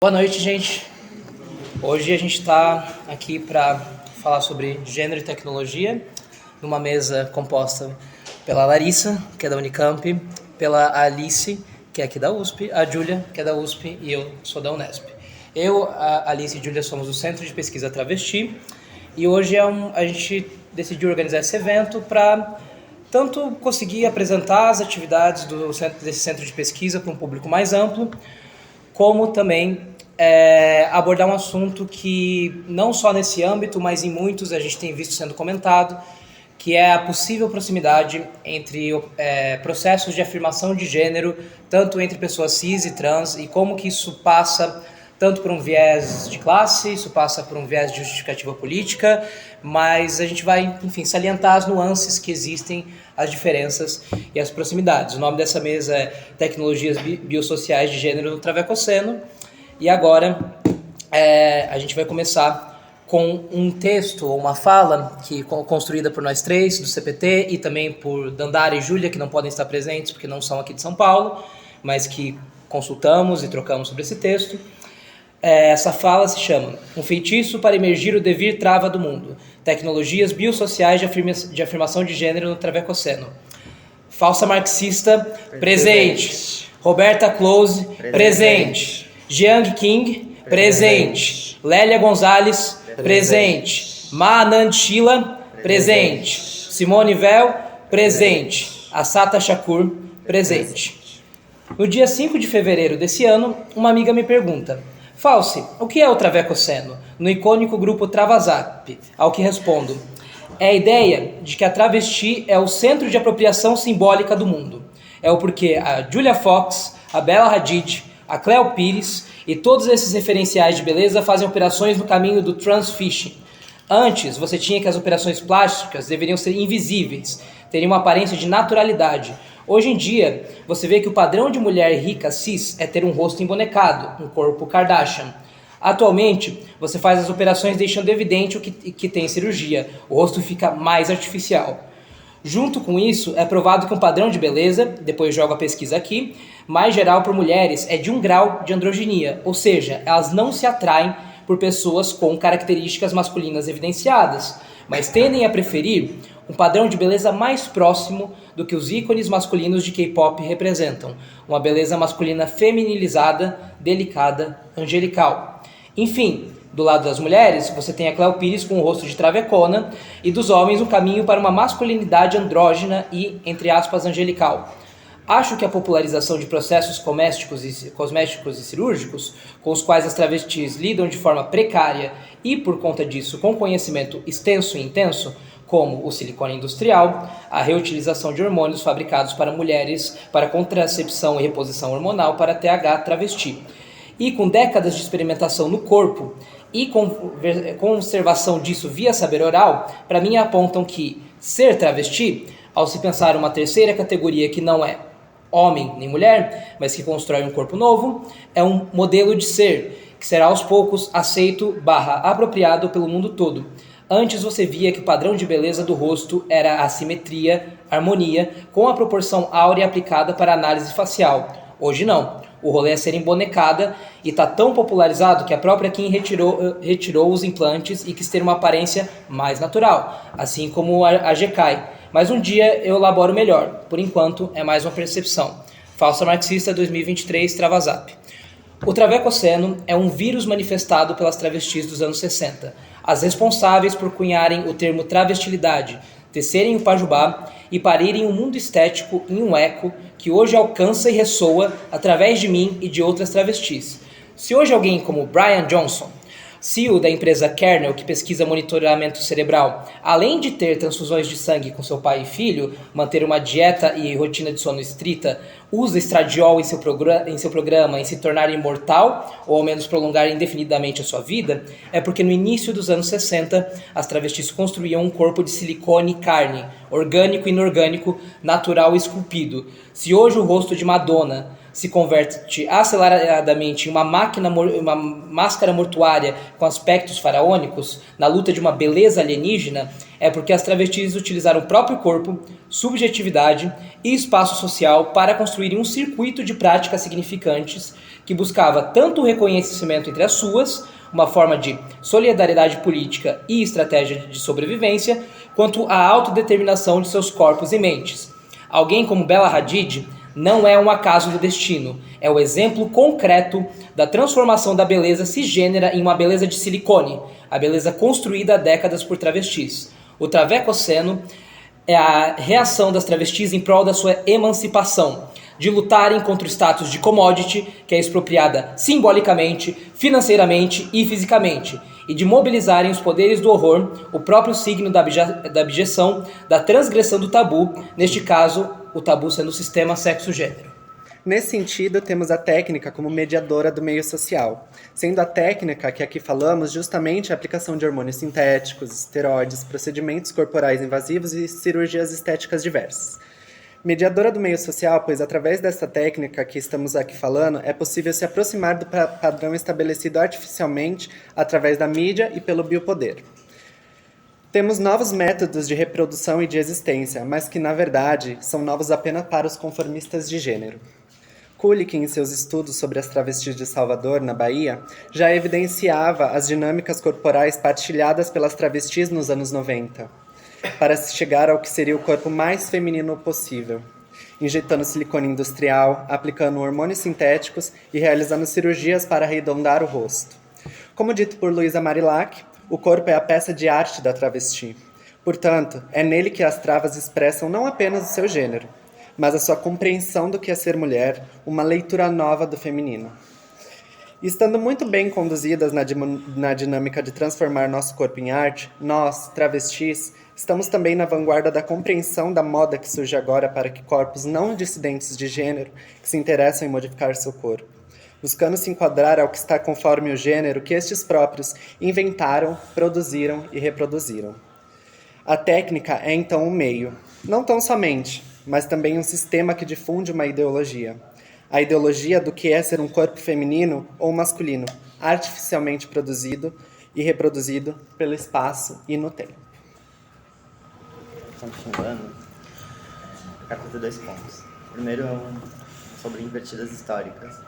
Boa noite, gente. Hoje a gente está aqui para falar sobre gênero e tecnologia, numa mesa composta pela Larissa, que é da Unicamp, pela Alice, que é aqui da USP, a Júlia, que é da USP, e eu sou da Unesp. Eu, a Alice e a Júlia somos do Centro de Pesquisa Travesti, e hoje a gente decidiu organizar esse evento para tanto conseguir apresentar as atividades desse centro de pesquisa para um público mais amplo, como também abordar um assunto que não só nesse âmbito, mas em muitos a gente tem visto sendo comentado, que é a possível proximidade entre processos de afirmação de gênero, tanto entre pessoas cis e trans, e como que isso passa tanto por um viés de classe, isso passa por um viés de justificativa política, mas a gente vai, enfim, salientar as nuances que existem, as diferenças e as proximidades. O nome dessa mesa é Tecnologias Biosociais de Gênero no Travecoceno, e agora a gente vai começar com um texto ou uma fala construída por nós três, do CPT, e também por Dandara e Júlia, que não podem estar presentes porque não são aqui de São Paulo, mas que consultamos e trocamos sobre esse texto. Essa fala se chama Um Feitiço para Emergir o Devir Trava do Mundo. Tecnologias Biosociais de Afirmação de Gênero no Travecoceno. Falsa Marxista, presente. Roberta Close, presente. Jiang King, presente. Lélia Gonzalez, presente. Ma Anand Sheila, presente. Simone Weil, presente. Assata Shakur, presente. No dia 5 de fevereiro desse ano, uma amiga me pergunta: False, o que é o Travecoceno? No icônico grupo Travazap, ao que respondo: é a ideia de que a travesti é o centro de apropriação simbólica do mundo. É o porquê a Julia Fox, a Bella Hadid, a Cleo Pires e todos esses referenciais de beleza fazem operações no caminho do transfishing. Antes, você tinha que as operações plásticas deveriam ser invisíveis, teriam uma aparência de naturalidade. Hoje em dia, você vê que o padrão de mulher rica cis é ter um rosto embonecado, um corpo Kardashian. Atualmente, você faz as operações deixando evidente o que tem cirurgia. O rosto fica mais artificial. Junto com isso, é provado que um padrão de beleza, depois jogo a pesquisa aqui, mais geral por mulheres é de 1 grau de androginia, ou seja, elas não se atraem por pessoas com características masculinas evidenciadas, mas tendem a preferir um padrão de beleza mais próximo do que os ícones masculinos de K-pop representam, uma beleza masculina feminilizada, delicada, angelical. Enfim, do lado das mulheres, você tem a Cleo Pires com o rosto de travecona, e dos homens um caminho para uma masculinidade andrógina e, entre aspas, angelical. Acho que a popularização de processos cosméticos e cirúrgicos, com os quais as travestis lidam de forma precária e, por conta disso, com conhecimento extenso e intenso, como o silicone industrial, a reutilização de hormônios fabricados para mulheres para contracepção e reposição hormonal para TH travesti. E com décadas de experimentação no corpo e conservação disso via saber oral, para mim apontam que ser travesti, ao se pensar uma terceira categoria que não é homem nem mulher, mas que constrói um corpo novo, é um modelo de ser, que será aos poucos aceito / apropriado pelo mundo todo. Antes você via que o padrão de beleza do rosto era a simetria, harmonia, com a proporção áurea aplicada para a análise facial. Hoje não. O rolê é ser embonecada e está tão popularizado que a própria Kim retirou os implantes e quis ter uma aparência mais natural, assim como a Jekai. Mas um dia eu elaboro melhor. Por enquanto, é mais uma percepção. Falsa Marxista 2023, Travazap. O Travecoceno é um vírus manifestado pelas travestis dos anos 60, as responsáveis por cunharem o termo travestilidade, tecerem o pajubá e parirem o mundo estético em um eco que hoje alcança e ressoa através de mim e de outras travestis. Se hoje alguém como Brian Johnson, CEO da empresa Kernel, que pesquisa monitoramento cerebral, além de ter transfusões de sangue com seu pai e filho, manter uma dieta e rotina de sono estrita, usa estradiol em seu programa em se tornar imortal, ou ao menos prolongar indefinidamente a sua vida, é porque no início dos anos 60, as travestis construíam um corpo de silicone e carne, orgânico e inorgânico, natural e esculpido. Se hoje o rosto de Madonna se converte aceleradamente em uma uma máscara mortuária com aspectos faraônicos, na luta de uma beleza alienígena, é porque as travestis utilizaram o próprio corpo, subjetividade e espaço social para construírem um circuito de práticas significantes que buscava tanto o reconhecimento entre as suas, uma forma de solidariedade política e estratégia de sobrevivência, quanto a autodeterminação de seus corpos e mentes. Alguém como Bella Hadid não é um acaso do destino, é o exemplo concreto da transformação da beleza cisgênera em uma beleza de silicone, a beleza construída há décadas por travestis. O Travecoceno é a reação das travestis em prol da sua emancipação, de lutarem contra o status de commodity, que é expropriada simbolicamente, financeiramente e fisicamente, e de mobilizarem os poderes do horror, o próprio signo da abjeção, da transgressão do tabu, neste caso, o tabu sendo o sistema sexo-gênero. Nesse sentido, temos a técnica como mediadora do meio social, sendo a técnica que aqui falamos justamente a aplicação de hormônios sintéticos, esteroides, procedimentos corporais invasivos e cirurgias estéticas diversas. Mediadora do meio social, pois através dessa técnica que estamos aqui falando, é possível se aproximar do padrão estabelecido artificialmente através da mídia e pelo biopoder. Temos novos métodos de reprodução e de existência, mas que, na verdade, são novos apenas para os conformistas de gênero. Kulik, em seus estudos sobre as travestis de Salvador, na Bahia, já evidenciava as dinâmicas corporais partilhadas pelas travestis nos anos 90, para chegar ao que seria o corpo mais feminino possível, injetando silicone industrial, aplicando hormônios sintéticos e realizando cirurgias para arredondar o rosto. Como dito por Luísa Marilac, o corpo é a peça de arte da travesti. Portanto, é nele que as travas expressam não apenas o seu gênero, mas a sua compreensão do que é ser mulher, uma leitura nova do feminino. Estando muito bem conduzidas na dinâmica de transformar nosso corpo em arte, nós, travestis, estamos também na vanguarda da compreensão da moda que surge agora para que corpos não dissidentes de gênero que se interessam em modificar seu corpo, buscando se enquadrar ao que está conforme o gênero que estes próprios inventaram, produziram e reproduziram. A técnica é então um meio, não tão somente, mas também um sistema que difunde uma ideologia. A ideologia do que é ser um corpo feminino ou masculino, artificialmente produzido e reproduzido pelo espaço e no tempo. Continuando, a carta tem 2 pontos. Primeiro, sobre invertidas históricas.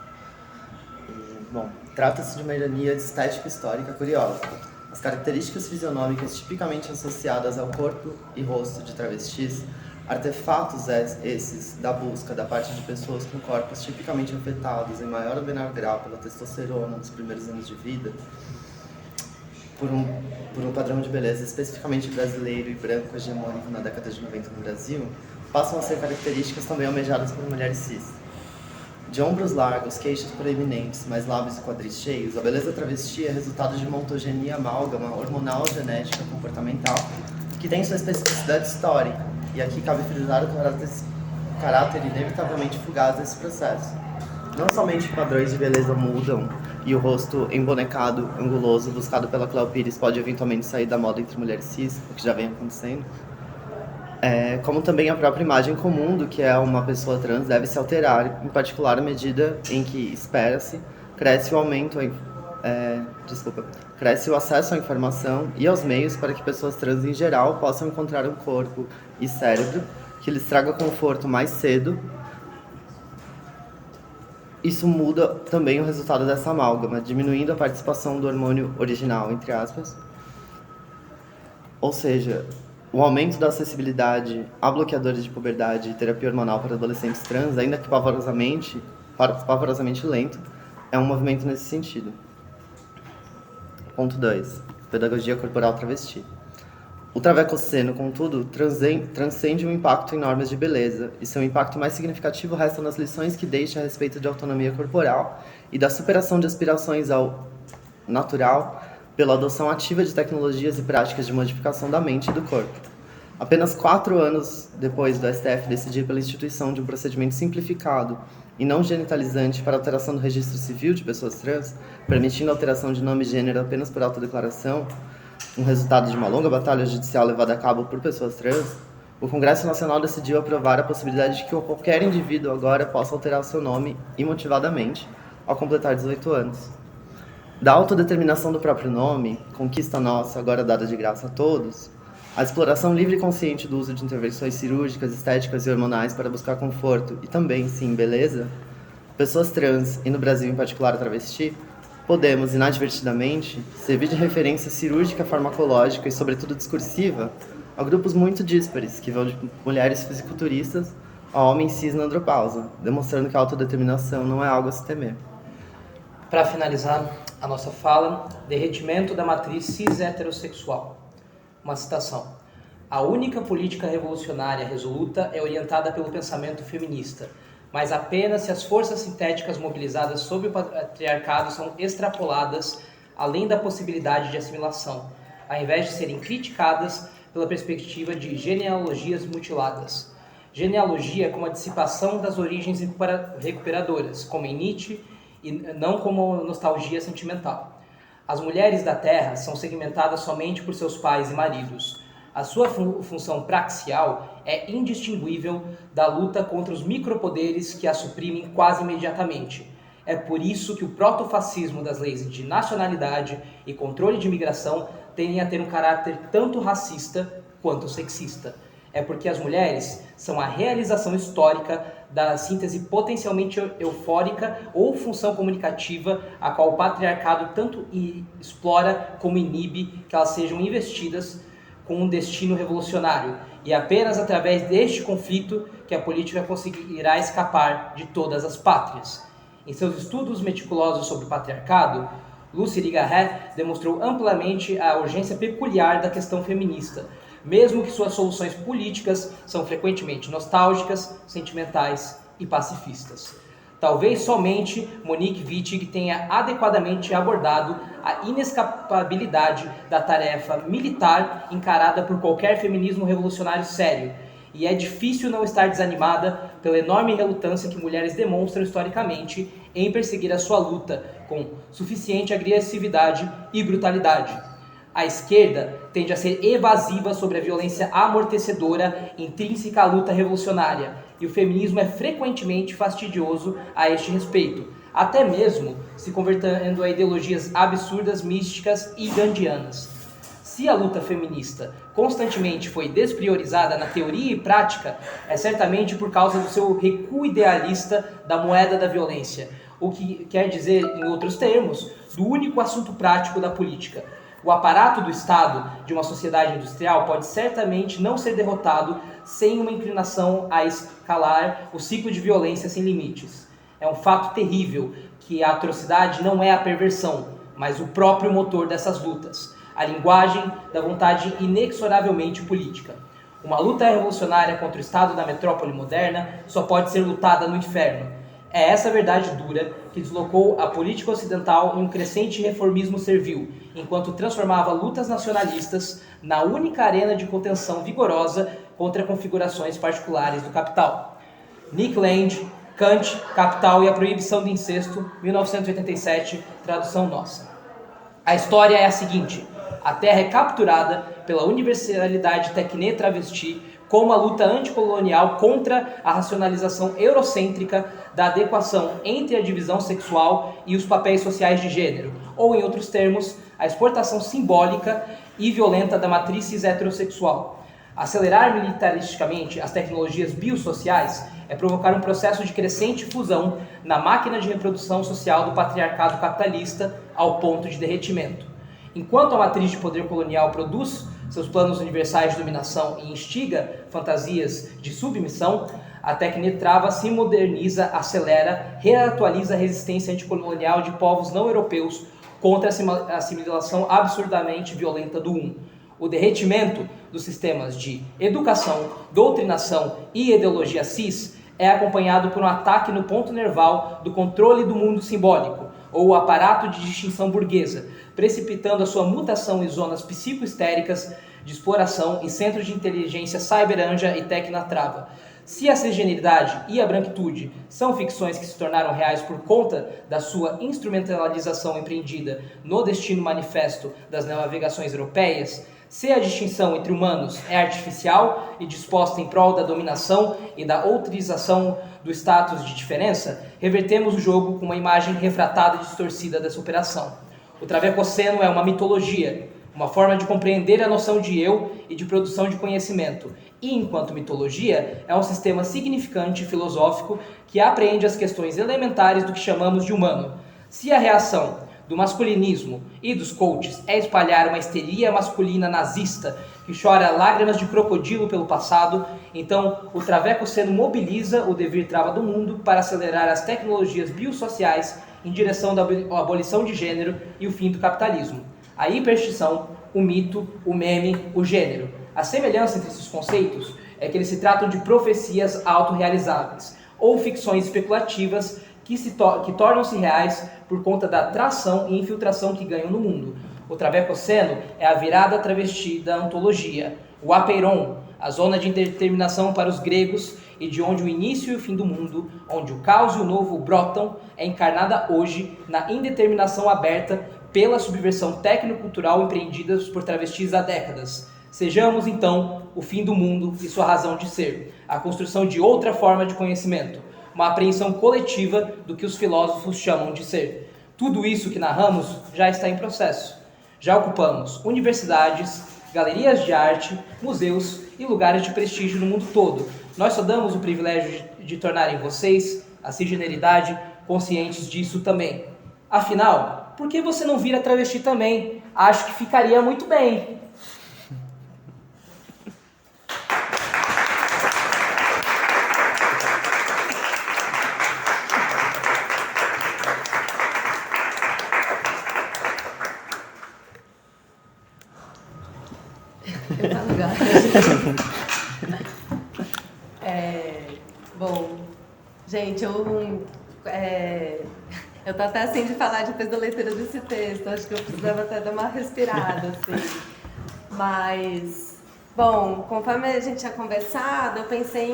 Trata-se de uma ironia estética histórica curiosa. As características fisionômicas tipicamente associadas ao corpo e rosto de travestis, artefatos esses da busca da parte de pessoas com corpos tipicamente afetados em maior ou menor grau pela testosterona nos primeiros anos de vida, por um padrão de beleza especificamente brasileiro e branco hegemônico na década de 90 no Brasil, passam a ser características também almejadas por mulheres cis. De ombros largos, queixos proeminentes, mais lábios e quadris cheios, a beleza travesti é resultado de uma ontogenia amálgama hormonal, genética, comportamental, que tem sua especificidade histórica, e aqui cabe frisar o caráter inevitavelmente fugaz desse processo. Não somente padrões de beleza mudam, e o rosto embonecado, anguloso, buscado pela Cléo Pires pode eventualmente sair da moda entre mulheres cis, o que já vem acontecendo, como também a própria imagem comum do que é uma pessoa trans deve se alterar, em particular à medida em que, espera-se, cresce o acesso à informação e aos meios para que pessoas trans em geral possam encontrar um corpo e cérebro que lhes traga conforto mais cedo. Isso muda também o resultado dessa amálgama, diminuindo a participação do hormônio original, entre aspas. Ou seja, o aumento da acessibilidade a bloqueadores de puberdade e terapia hormonal para adolescentes trans, ainda que pavorosamente lento, é um movimento nesse sentido. Ponto 2. Pedagogia corporal travesti. O Travecoceno, contudo, transcende o impacto em normas de beleza, e seu impacto mais significativo resta nas lições que deixa a respeito de autonomia corporal e da superação de aspirações ao natural pela adoção ativa de tecnologias e práticas de modificação da mente e do corpo. Apenas 4 anos depois do STF decidir pela instituição de um procedimento simplificado e não genitalizante para alteração do registro civil de pessoas trans, permitindo a alteração de nome e gênero apenas por autodeclaração, um resultado de uma longa batalha judicial levada a cabo por pessoas trans, O Congresso Nacional decidiu aprovar a possibilidade de que qualquer indivíduo agora possa alterar o seu nome imotivadamente ao completar 18 anos. Da autodeterminação do próprio nome, conquista nossa, agora dada de graça a todos, a exploração livre e consciente do uso de intervenções cirúrgicas, estéticas e hormonais para buscar conforto e também, sim, beleza, pessoas trans, e no Brasil em particular travesti, podemos, inadvertidamente, servir de referência cirúrgica, farmacológica e, sobretudo, discursiva a grupos muito díspares, que vão de mulheres fisiculturistas a homens cis na andropausa, demonstrando que a autodeterminação não é algo a se temer. Para finalizar a nossa fala, derretimento da matriz cis-heterossexual. Uma citação. A única política revolucionária resoluta é orientada pelo pensamento feminista, mas apenas se as forças sintéticas mobilizadas sob o patriarcado são extrapoladas além da possibilidade de assimilação, ao invés de serem criticadas pela perspectiva de genealogias mutiladas. Genealogia como a dissipação das origens recuperadoras, como em Nietzsche, e não como nostalgia sentimental. As mulheres da Terra são segmentadas somente por seus pais e maridos. A sua função praxial é indistinguível da luta contra os micropoderes que a suprimem quase imediatamente. É por isso que o protofascismo das leis de nacionalidade e controle de imigração tendem a ter um caráter tanto racista quanto sexista. É porque as mulheres são a realização histórica da síntese potencialmente eufórica ou função comunicativa a qual o patriarcado tanto explora como inibe que elas sejam investidas com um destino revolucionário. E é apenas através deste conflito que a política conseguirá escapar de todas as pátrias. Em seus estudos meticulosos sobre o patriarcado, Lucy Irigaray demonstrou amplamente a urgência peculiar da questão feminista, mesmo que suas soluções políticas são frequentemente nostálgicas, sentimentais e pacifistas. Talvez somente Monique Wittig tenha adequadamente abordado a inescapabilidade da tarefa militar encarada por qualquer feminismo revolucionário sério, e é difícil não estar desanimada pela enorme relutância que mulheres demonstram historicamente em perseguir a sua luta com suficiente agressividade e brutalidade. A esquerda tende a ser evasiva sobre a violência amortecedora intrínseca à luta revolucionária, e o feminismo é frequentemente fastidioso a este respeito, até mesmo se convertendo a ideologias absurdas, místicas e gandianas. Se a luta feminista constantemente foi despriorizada na teoria e prática, é certamente por causa do seu recuo idealista da moeda da violência, o que quer dizer, em outros termos, do único assunto prático da política. O aparato do Estado de uma sociedade industrial pode certamente não ser derrotado sem uma inclinação a escalar o ciclo de violência sem limites. É um fato terrível que a atrocidade não é a perversão, mas o próprio motor dessas lutas, a linguagem da vontade inexoravelmente política. Uma luta revolucionária contra o Estado da metrópole moderna só pode ser lutada no inferno. É essa verdade dura que deslocou a política ocidental em um crescente reformismo servil, enquanto transformava lutas nacionalistas na única arena de contenção vigorosa contra configurações particulares do capital. Nick Land, Kant, Capital e a Proibição do Incesto, 1987, tradução nossa. A história é a seguinte: a Terra é capturada pela universalidade tecne-travesti como a luta anticolonial contra a racionalização eurocêntrica da adequação entre a divisão sexual e os papéis sociais de gênero, ou, em outros termos, a exportação simbólica e violenta da matriz cis-heterossexual. Acelerar militaristicamente as tecnologias biosociais é provocar um processo de crescente fusão na máquina de reprodução social do patriarcado capitalista ao ponto de derretimento. Enquanto a matriz de poder colonial produz seus planos universais de dominação e instiga fantasias de submissão, a tecnetrava se moderniza, acelera, reatualiza a resistência anticolonial de povos não europeus contra a assimilação absurdamente violenta do um. O derretimento dos sistemas de educação, doutrinação e ideologia cis é acompanhado por um ataque no ponto nerval do controle do mundo simbólico, ou o aparato de distinção burguesa, precipitando a sua mutação em zonas psicohistéricas de exploração e centros de inteligência cyberanja e tecnatrava. Se a cisgeneridade e a branquitude são ficções que se tornaram reais por conta da sua instrumentalização empreendida no destino manifesto das navegações europeias, Se a distinção entre humanos é artificial e disposta em prol da dominação e da outrização do status de diferença, revertemos o jogo com uma imagem refratada e distorcida dessa operação. O travecoceno é uma mitologia, uma forma de compreender a noção de eu e de produção de conhecimento, e, enquanto mitologia, é um sistema significante e filosófico que apreende as questões elementares do que chamamos de humano. Se a reação do masculinismo e dos coaches é espalhar uma histeria masculina nazista que chora lágrimas de crocodilo pelo passado, então o travecoceno mobiliza o devir trava do mundo para acelerar as tecnologias biosociais em direção da abolição de gênero e o fim do capitalismo. A hiperstição, o mito, o meme, o gênero. A semelhança entre esses conceitos é que eles se tratam de profecias autorrealizáveis ou ficções especulativas que tornam-se reais por conta da tração e infiltração que ganham no mundo. O travecoceno é a virada travesti da ontologia, o apeiron, a zona de indeterminação para os gregos e de onde o início e o fim do mundo, onde o caos e o novo brotam, é encarnada hoje na indeterminação aberta pela subversão tecnocultural empreendida por travestis há décadas. Sejamos, então, o fim do mundo e sua razão de ser, a construção de outra forma de conhecimento, uma apreensão coletiva do que os filósofos chamam de ser. Tudo isso que narramos já está em processo. Já ocupamos universidades, galerias de arte, museus e lugares de prestígio no mundo todo. Nós só damos o privilégio de tornarem vocês, a cisgeneridade, conscientes disso também. Afinal, por que você não vira travesti também? Acho que ficaria muito bem. Bom, gente, eu tô até assim de falar depois da leitura desse texto. Acho que eu precisava até dar uma respirada, assim. Mas, bom, conforme a gente tinha conversado, eu pensei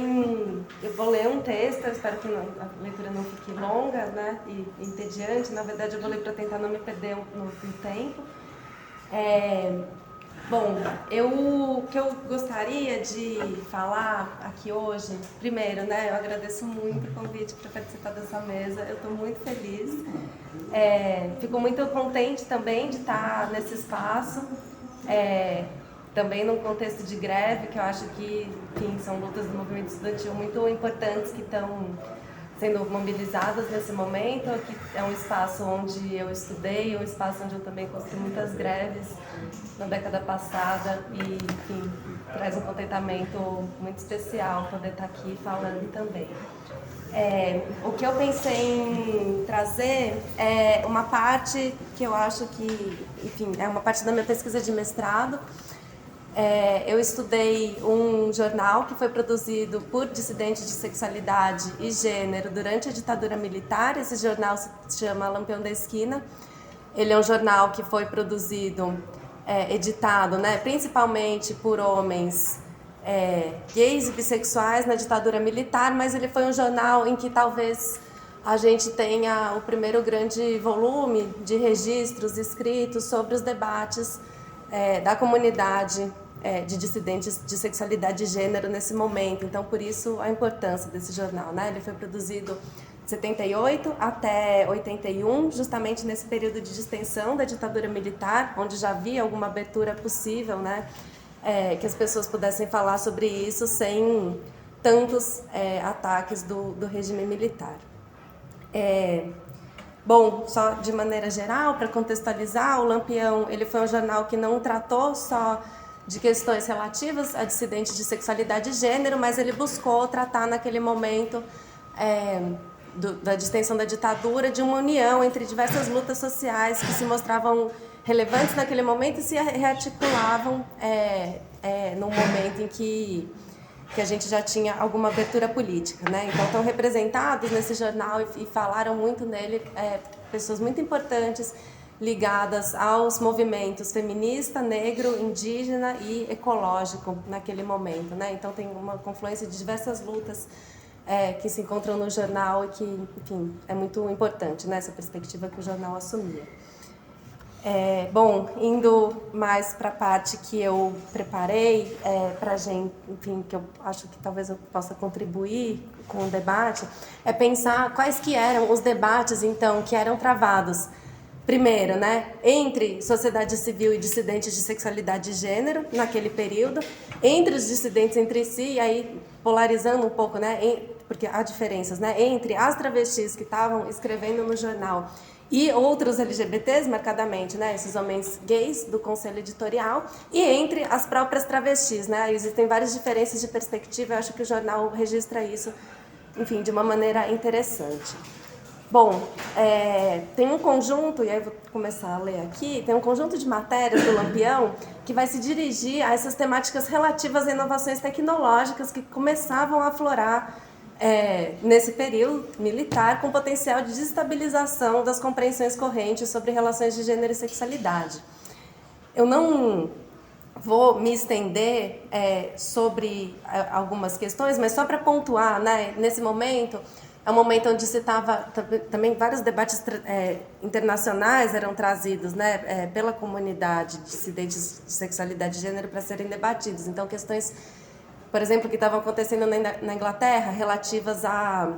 eu vou ler um texto, eu espero que a leitura não fique longa, né, e entediante. Na verdade, eu vou ler para tentar não me perder no tempo. Bom, o que eu gostaria de falar aqui hoje, primeiro, né, eu agradeço muito o convite para participar dessa mesa, eu estou muito feliz, fico muito contente também de estar nesse espaço, também num contexto de greve, que eu acho que, enfim, são lutas do movimento estudantil muito importantes que estão sendo mobilizadas nesse momento, que é um espaço onde eu estudei, um espaço onde eu também construí muitas greves na década passada e, enfim, traz um contentamento muito especial poder estar aqui falando também. O que eu pensei em trazer é uma parte que eu acho que, enfim, é uma parte da minha pesquisa de mestrado. Eu estudei um jornal que foi produzido por dissidentes de sexualidade e gênero durante a ditadura militar. Esse jornal se chama Lampião da Esquina. Ele é um jornal que foi produzido, editado, né, principalmente por homens gays e bissexuais na ditadura militar, mas ele foi um jornal em que talvez a gente tenha o primeiro grande volume de registros escritos sobre os debates da comunidade de dissidentes de sexualidade e gênero nesse momento. Então, por isso, a importância desse jornal, né? Ele foi produzido de 78 até 81, justamente nesse período de distensão da ditadura militar, onde já havia alguma abertura possível, né? Que as pessoas pudessem falar sobre isso sem tantos ataques do regime militar. Bom, só de maneira geral, para contextualizar, o Lampião ele foi um jornal que não tratou só de questões relativas a dissidentes de sexualidade e gênero, mas ele buscou tratar naquele momento da distensão da ditadura de uma união entre diversas lutas sociais que se mostravam relevantes naquele momento e se rearticulavam num momento em que a gente já tinha alguma abertura política, né? Então, estão representados nesse jornal e falaram muito nele pessoas muito importantes ligadas aos movimentos feminista, negro, indígena e ecológico naquele momento, né? Então, tem uma confluência de diversas lutas que se encontram no jornal e que, enfim, é muito importante, né, essa perspectiva que o jornal assumia. Bom, indo mais para a parte que eu preparei para a gente, enfim, que eu acho que talvez eu possa contribuir com o debate, é pensar quais que eram os debates, então, que eram travados. Primeiro, né, entre sociedade civil e dissidentes de sexualidade e gênero, naquele período, entre os dissidentes entre si, e aí polarizando um pouco, né, porque há diferenças, né, entre as travestis que estavam escrevendo no jornal e outros LGBTs, marcadamente, né, esses homens gays do conselho editorial, e entre as próprias travestis, né, existem várias diferenças de perspectiva, eu acho que o jornal registra isso, enfim, de uma maneira interessante. Bom, tem um conjunto, e aí eu vou começar a ler aqui, tem um conjunto de matérias do Lampião que vai se dirigir a essas temáticas relativas a inovações tecnológicas que começavam a aflorar nesse período militar, com potencial de desestabilização das compreensões correntes sobre relações de gênero e sexualidade. Eu não vou me estender sobre algumas questões, mas só para pontuar, né, nesse momento, é um momento onde se estava também vários debates internacionais eram trazidos, né, pela comunidade dissidentes de sexualidade e gênero para serem debatidos. Então, questões, por exemplo, que estavam acontecendo na Inglaterra, relativas à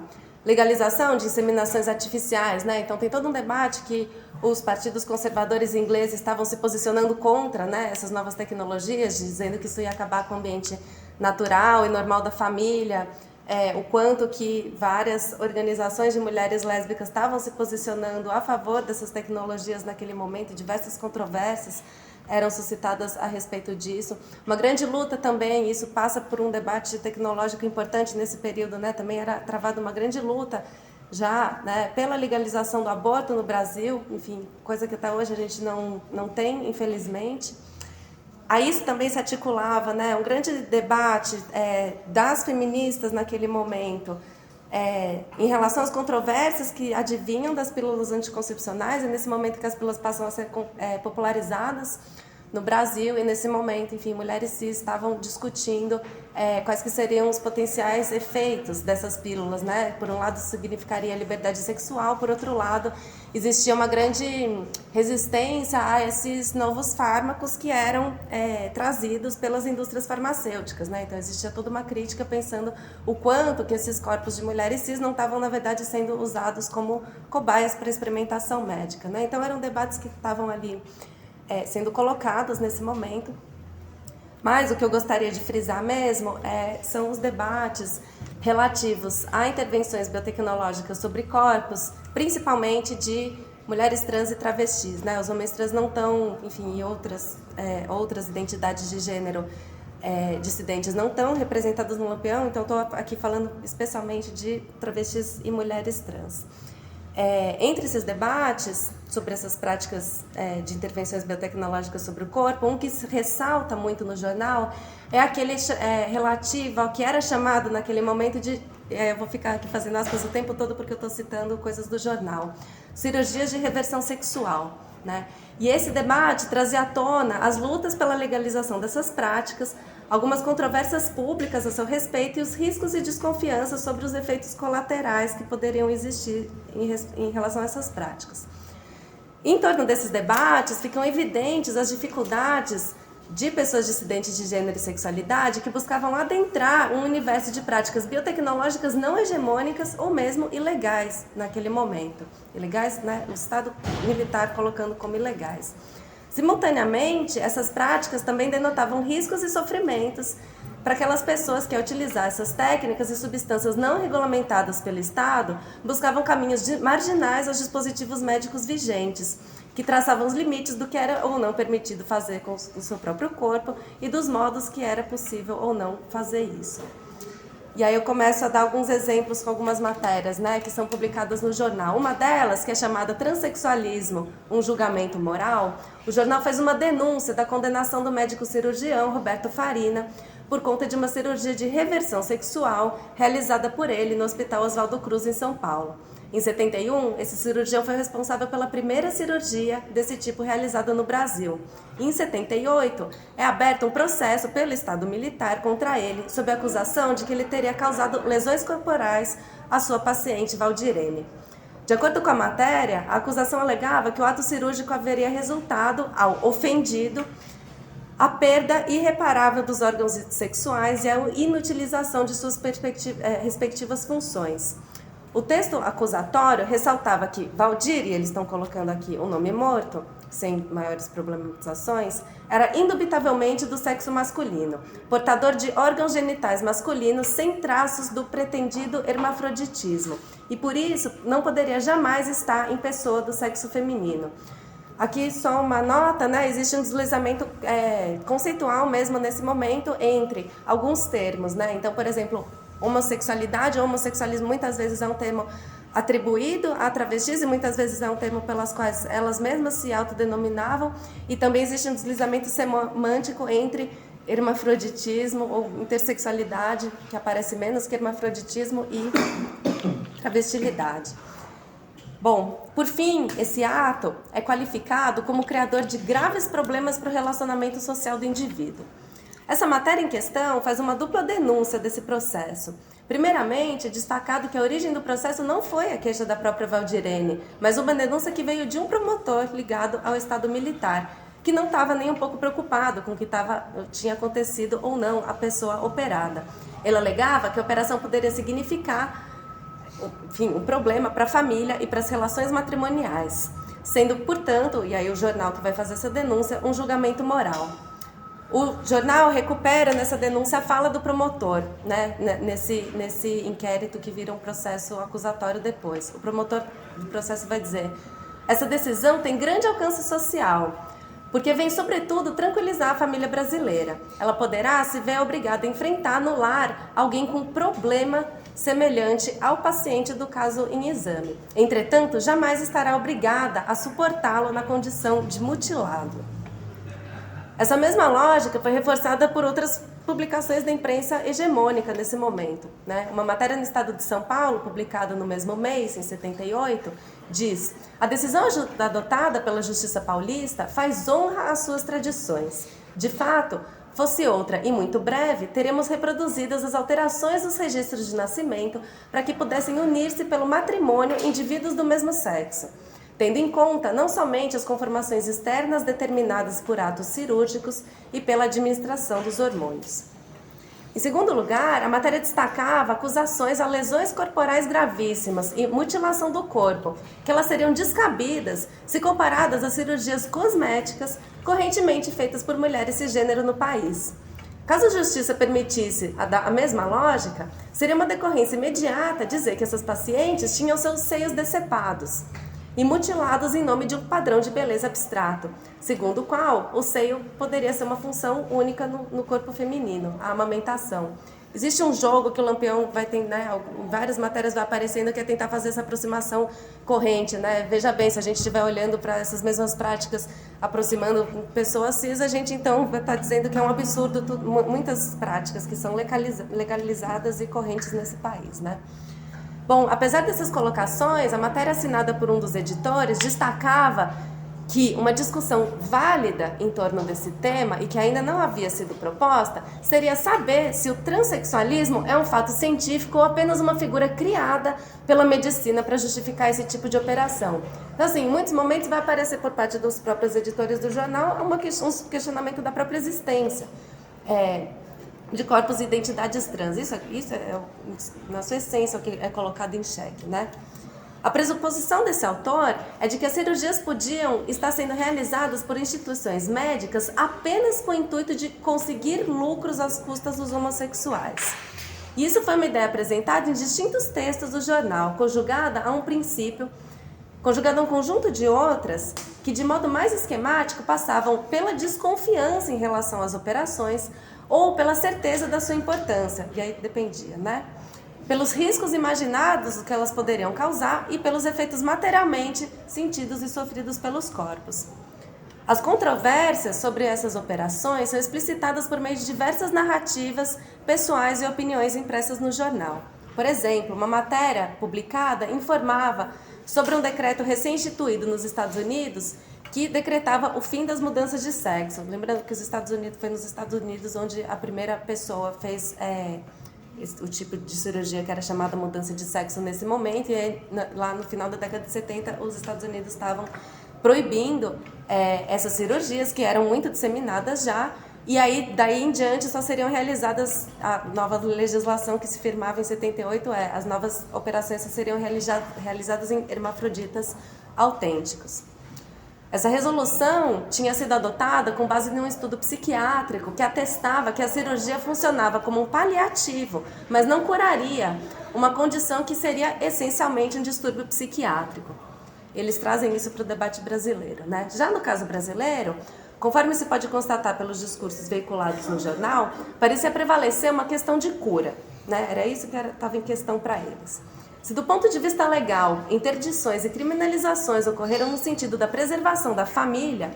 legalização de inseminações artificiais, né? Então, tem todo um debate que os partidos conservadores ingleses estavam se posicionando contra, né, essas novas tecnologias, dizendo que isso ia acabar com o ambiente natural e normal da família, o quanto que várias organizações de mulheres lésbicas estavam se posicionando a favor dessas tecnologias naquele momento, diversas controvérsias eram suscitadas a respeito disso. Uma grande luta também, isso passa por um debate tecnológico importante nesse período, né? Também era travada uma grande luta já, né, pela legalização do aborto no Brasil, enfim, coisa que até hoje a gente não tem, infelizmente. A isso também se articulava, né, um grande debate das feministas naquele momento, em relação às controvérsias que advinham das pílulas anticoncepcionais, e nesse momento que as pílulas passam a ser popularizadas no Brasil, e nesse momento, enfim, mulheres cis estavam discutindo quais que seriam os potenciais efeitos dessas pílulas, né? Por um lado, significaria liberdade sexual, por outro lado, existia uma grande resistência a esses novos fármacos que eram trazidos pelas indústrias farmacêuticas, né? Então, existia toda uma crítica pensando o quanto que esses corpos de mulheres cis não estavam, na verdade, sendo usados como cobaias para experimentação médica, né? Então, eram debates que estavam ali sendo colocados nesse momento. Mas o que eu gostaria de frisar mesmo são os debates relativos a intervenções biotecnológicas sobre corpos, principalmente de mulheres trans e travestis, né? Os homens trans não estão, enfim, e outras identidades de gênero dissidentes não estão representadas no Lampião, então estou aqui falando especialmente de travestis e mulheres trans. Entre esses debates sobre essas práticas de intervenções biotecnológicas sobre o corpo, um que se ressalta muito no jornal é aquele relativo ao que era chamado naquele momento de, eu vou ficar aqui fazendo aspas o tempo todo porque eu estou citando coisas do jornal, cirurgias de reversão sexual, né? E esse debate trazia à tona as lutas pela legalização dessas práticas, algumas controvérsias públicas a seu respeito e os riscos e desconfianças sobre os efeitos colaterais que poderiam existir em relação a essas práticas. Em torno desses debates ficam evidentes as dificuldades de pessoas dissidentes de gênero e sexualidade que buscavam adentrar um universo de práticas biotecnológicas não hegemônicas ou mesmo ilegais naquele momento. Ilegais, né? O Estado militar colocando como ilegais. Simultaneamente, essas práticas também denotavam riscos e sofrimentos para aquelas pessoas que, ao utilizar essas técnicas e substâncias não regulamentadas pelo Estado, buscavam caminhos marginais aos dispositivos médicos vigentes, que traçavam os limites do que era ou não permitido fazer com o seu próprio corpo e dos modos que era possível ou não fazer isso. E aí eu começo a dar alguns exemplos com algumas matérias, né, que são publicadas no jornal. Uma delas, que é chamada Transsexualismo, um julgamento moral, o jornal faz uma denúncia da condenação do médico cirurgião Roberto Farina por conta de uma cirurgia de reversão sexual realizada por ele no Hospital Oswaldo Cruz, em São Paulo. Em 71, esse cirurgião foi responsável pela primeira cirurgia desse tipo realizada no Brasil. Em 78, é aberto um processo pelo Estado militar contra ele, sob a acusação de que ele teria causado lesões corporais à sua paciente Valdirene. De acordo com a matéria, a acusação alegava que o ato cirúrgico haveria resultado ao ofendido a perda irreparável dos órgãos sexuais e a inutilização de suas respectivas funções. O texto acusatório ressaltava que Valdir, e eles estão colocando aqui o nome morto, sem maiores problematizações, era indubitavelmente do sexo masculino, portador de órgãos genitais masculinos sem traços do pretendido hermafroditismo, e por isso não poderia jamais estar em pessoa do sexo feminino. Aqui só uma nota, né? Existe um deslizamento conceitual mesmo nesse momento entre alguns termos, né? Então, por exemplo, homossexualidade ou homossexualismo muitas vezes é um termo atribuído a travestis e muitas vezes é um termo pelas quais elas mesmas se autodenominavam, e também existe um deslizamento semântico entre hermafroditismo ou intersexualidade, que aparece menos que hermafroditismo, e travestilidade. Bom, por fim, esse ato é qualificado como criador de graves problemas para o relacionamento social do indivíduo. Essa matéria em questão faz uma dupla denúncia desse processo. Primeiramente, destacado que a origem do processo não foi a queixa da própria Valdirene, mas uma denúncia que veio de um promotor ligado ao Estado Militar, que não estava nem um pouco preocupado com o que tinha acontecido ou não a pessoa operada. Ele alegava que a operação poderia significar, enfim, um problema para a família e para as relações matrimoniais, sendo, portanto, e aí o jornal que vai fazer essa denúncia, um julgamento moral. O jornal recupera nessa denúncia a fala do promotor, né, nesse inquérito que vira um processo acusatório depois. O promotor do processo vai dizer: essa decisão tem grande alcance social, porque vem, sobretudo, tranquilizar a família brasileira. Ela poderá se ver obrigada a enfrentar no lar alguém com problema semelhante ao paciente do caso em exame. Entretanto, jamais estará obrigada a suportá-lo na condição de mutilado. Essa mesma lógica foi reforçada por outras publicações da imprensa hegemônica nesse momento, né? Uma matéria no Estado de São Paulo, publicada no mesmo mês, em 78, diz: a decisão adotada pela Justiça Paulista faz honra às suas tradições. De fato, fosse outra e muito breve, teríamos reproduzidas as alterações dos registros de nascimento para que pudessem unir-se pelo matrimônio indivíduos do mesmo sexo, tendo em conta não somente as conformações externas determinadas por atos cirúrgicos e pela administração dos hormônios. Em segundo lugar, a matéria destacava acusações a lesões corporais gravíssimas e mutilação do corpo, que elas seriam descabidas se comparadas às cirurgias cosméticas correntemente feitas por mulheres cisgênero no país. Caso a justiça permitisse a mesma lógica, seria uma decorrência imediata dizer que essas pacientes tinham seus seios decepados e mutilados em nome de um padrão de beleza abstrato, segundo o qual o seio poderia ser uma função única no corpo feminino, a amamentação. Existe um jogo que o Lampião vai ter, né, em várias matérias vai aparecendo, que é tentar fazer essa aproximação corrente, né? Veja bem, se a gente estiver olhando para essas mesmas práticas, aproximando pessoas cis, a gente então vai estar dizendo que é um absurdo muitas práticas que são legalizadas e correntes nesse país, né? Bom, apesar dessas colocações, a matéria assinada por um dos editores destacava que uma discussão válida em torno desse tema e que ainda não havia sido proposta seria saber se o transexualismo é um fato científico ou apenas uma figura criada pela medicina para justificar esse tipo de operação. Então, assim, em muitos momentos vai aparecer por parte dos próprios editores do jornal um questionamento da própria existência de corpos e identidades trans. Isso é, na sua essência, o que é colocado em xeque, né? A pressuposição desse autor é de que as cirurgias podiam estar sendo realizadas por instituições médicas apenas com o intuito de conseguir lucros às custas dos homossexuais. E isso foi uma ideia apresentada em distintos textos do jornal, conjugada a um conjunto de outras que, de modo mais esquemático, passavam pela desconfiança em relação às operações ou pela certeza da sua importância, e aí dependia, né? Pelos riscos imaginados que elas poderiam causar e pelos efeitos materialmente sentidos e sofridos pelos corpos. As controvérsias sobre essas operações são explicitadas por meio de diversas narrativas pessoais e opiniões impressas no jornal. Por exemplo, uma matéria publicada informava sobre um decreto recém-instituído nos Estados Unidos que decretava o fim das mudanças de sexo. Lembrando que foi nos Estados Unidos onde a primeira pessoa fez o tipo de cirurgia que era chamada mudança de sexo nesse momento, e aí, lá no final da década de 70 os Estados Unidos estavam proibindo essas cirurgias que eram muito disseminadas já, e aí daí em diante só seriam realizadas, a nova legislação que se firmava em 78 as novas operações só seriam realizadas em hermafroditas autênticos. Essa resolução tinha sido adotada com base em um estudo psiquiátrico que atestava que a cirurgia funcionava como um paliativo, mas não curaria uma condição que seria essencialmente um distúrbio psiquiátrico. Eles trazem isso para o debate brasileiro, né? Já no caso brasileiro, conforme se pode constatar pelos discursos veiculados no jornal, parecia prevalecer uma questão de cura, né? Era isso que estava em questão para eles. Se do ponto de vista legal, interdições e criminalizações ocorreram no sentido da preservação da família,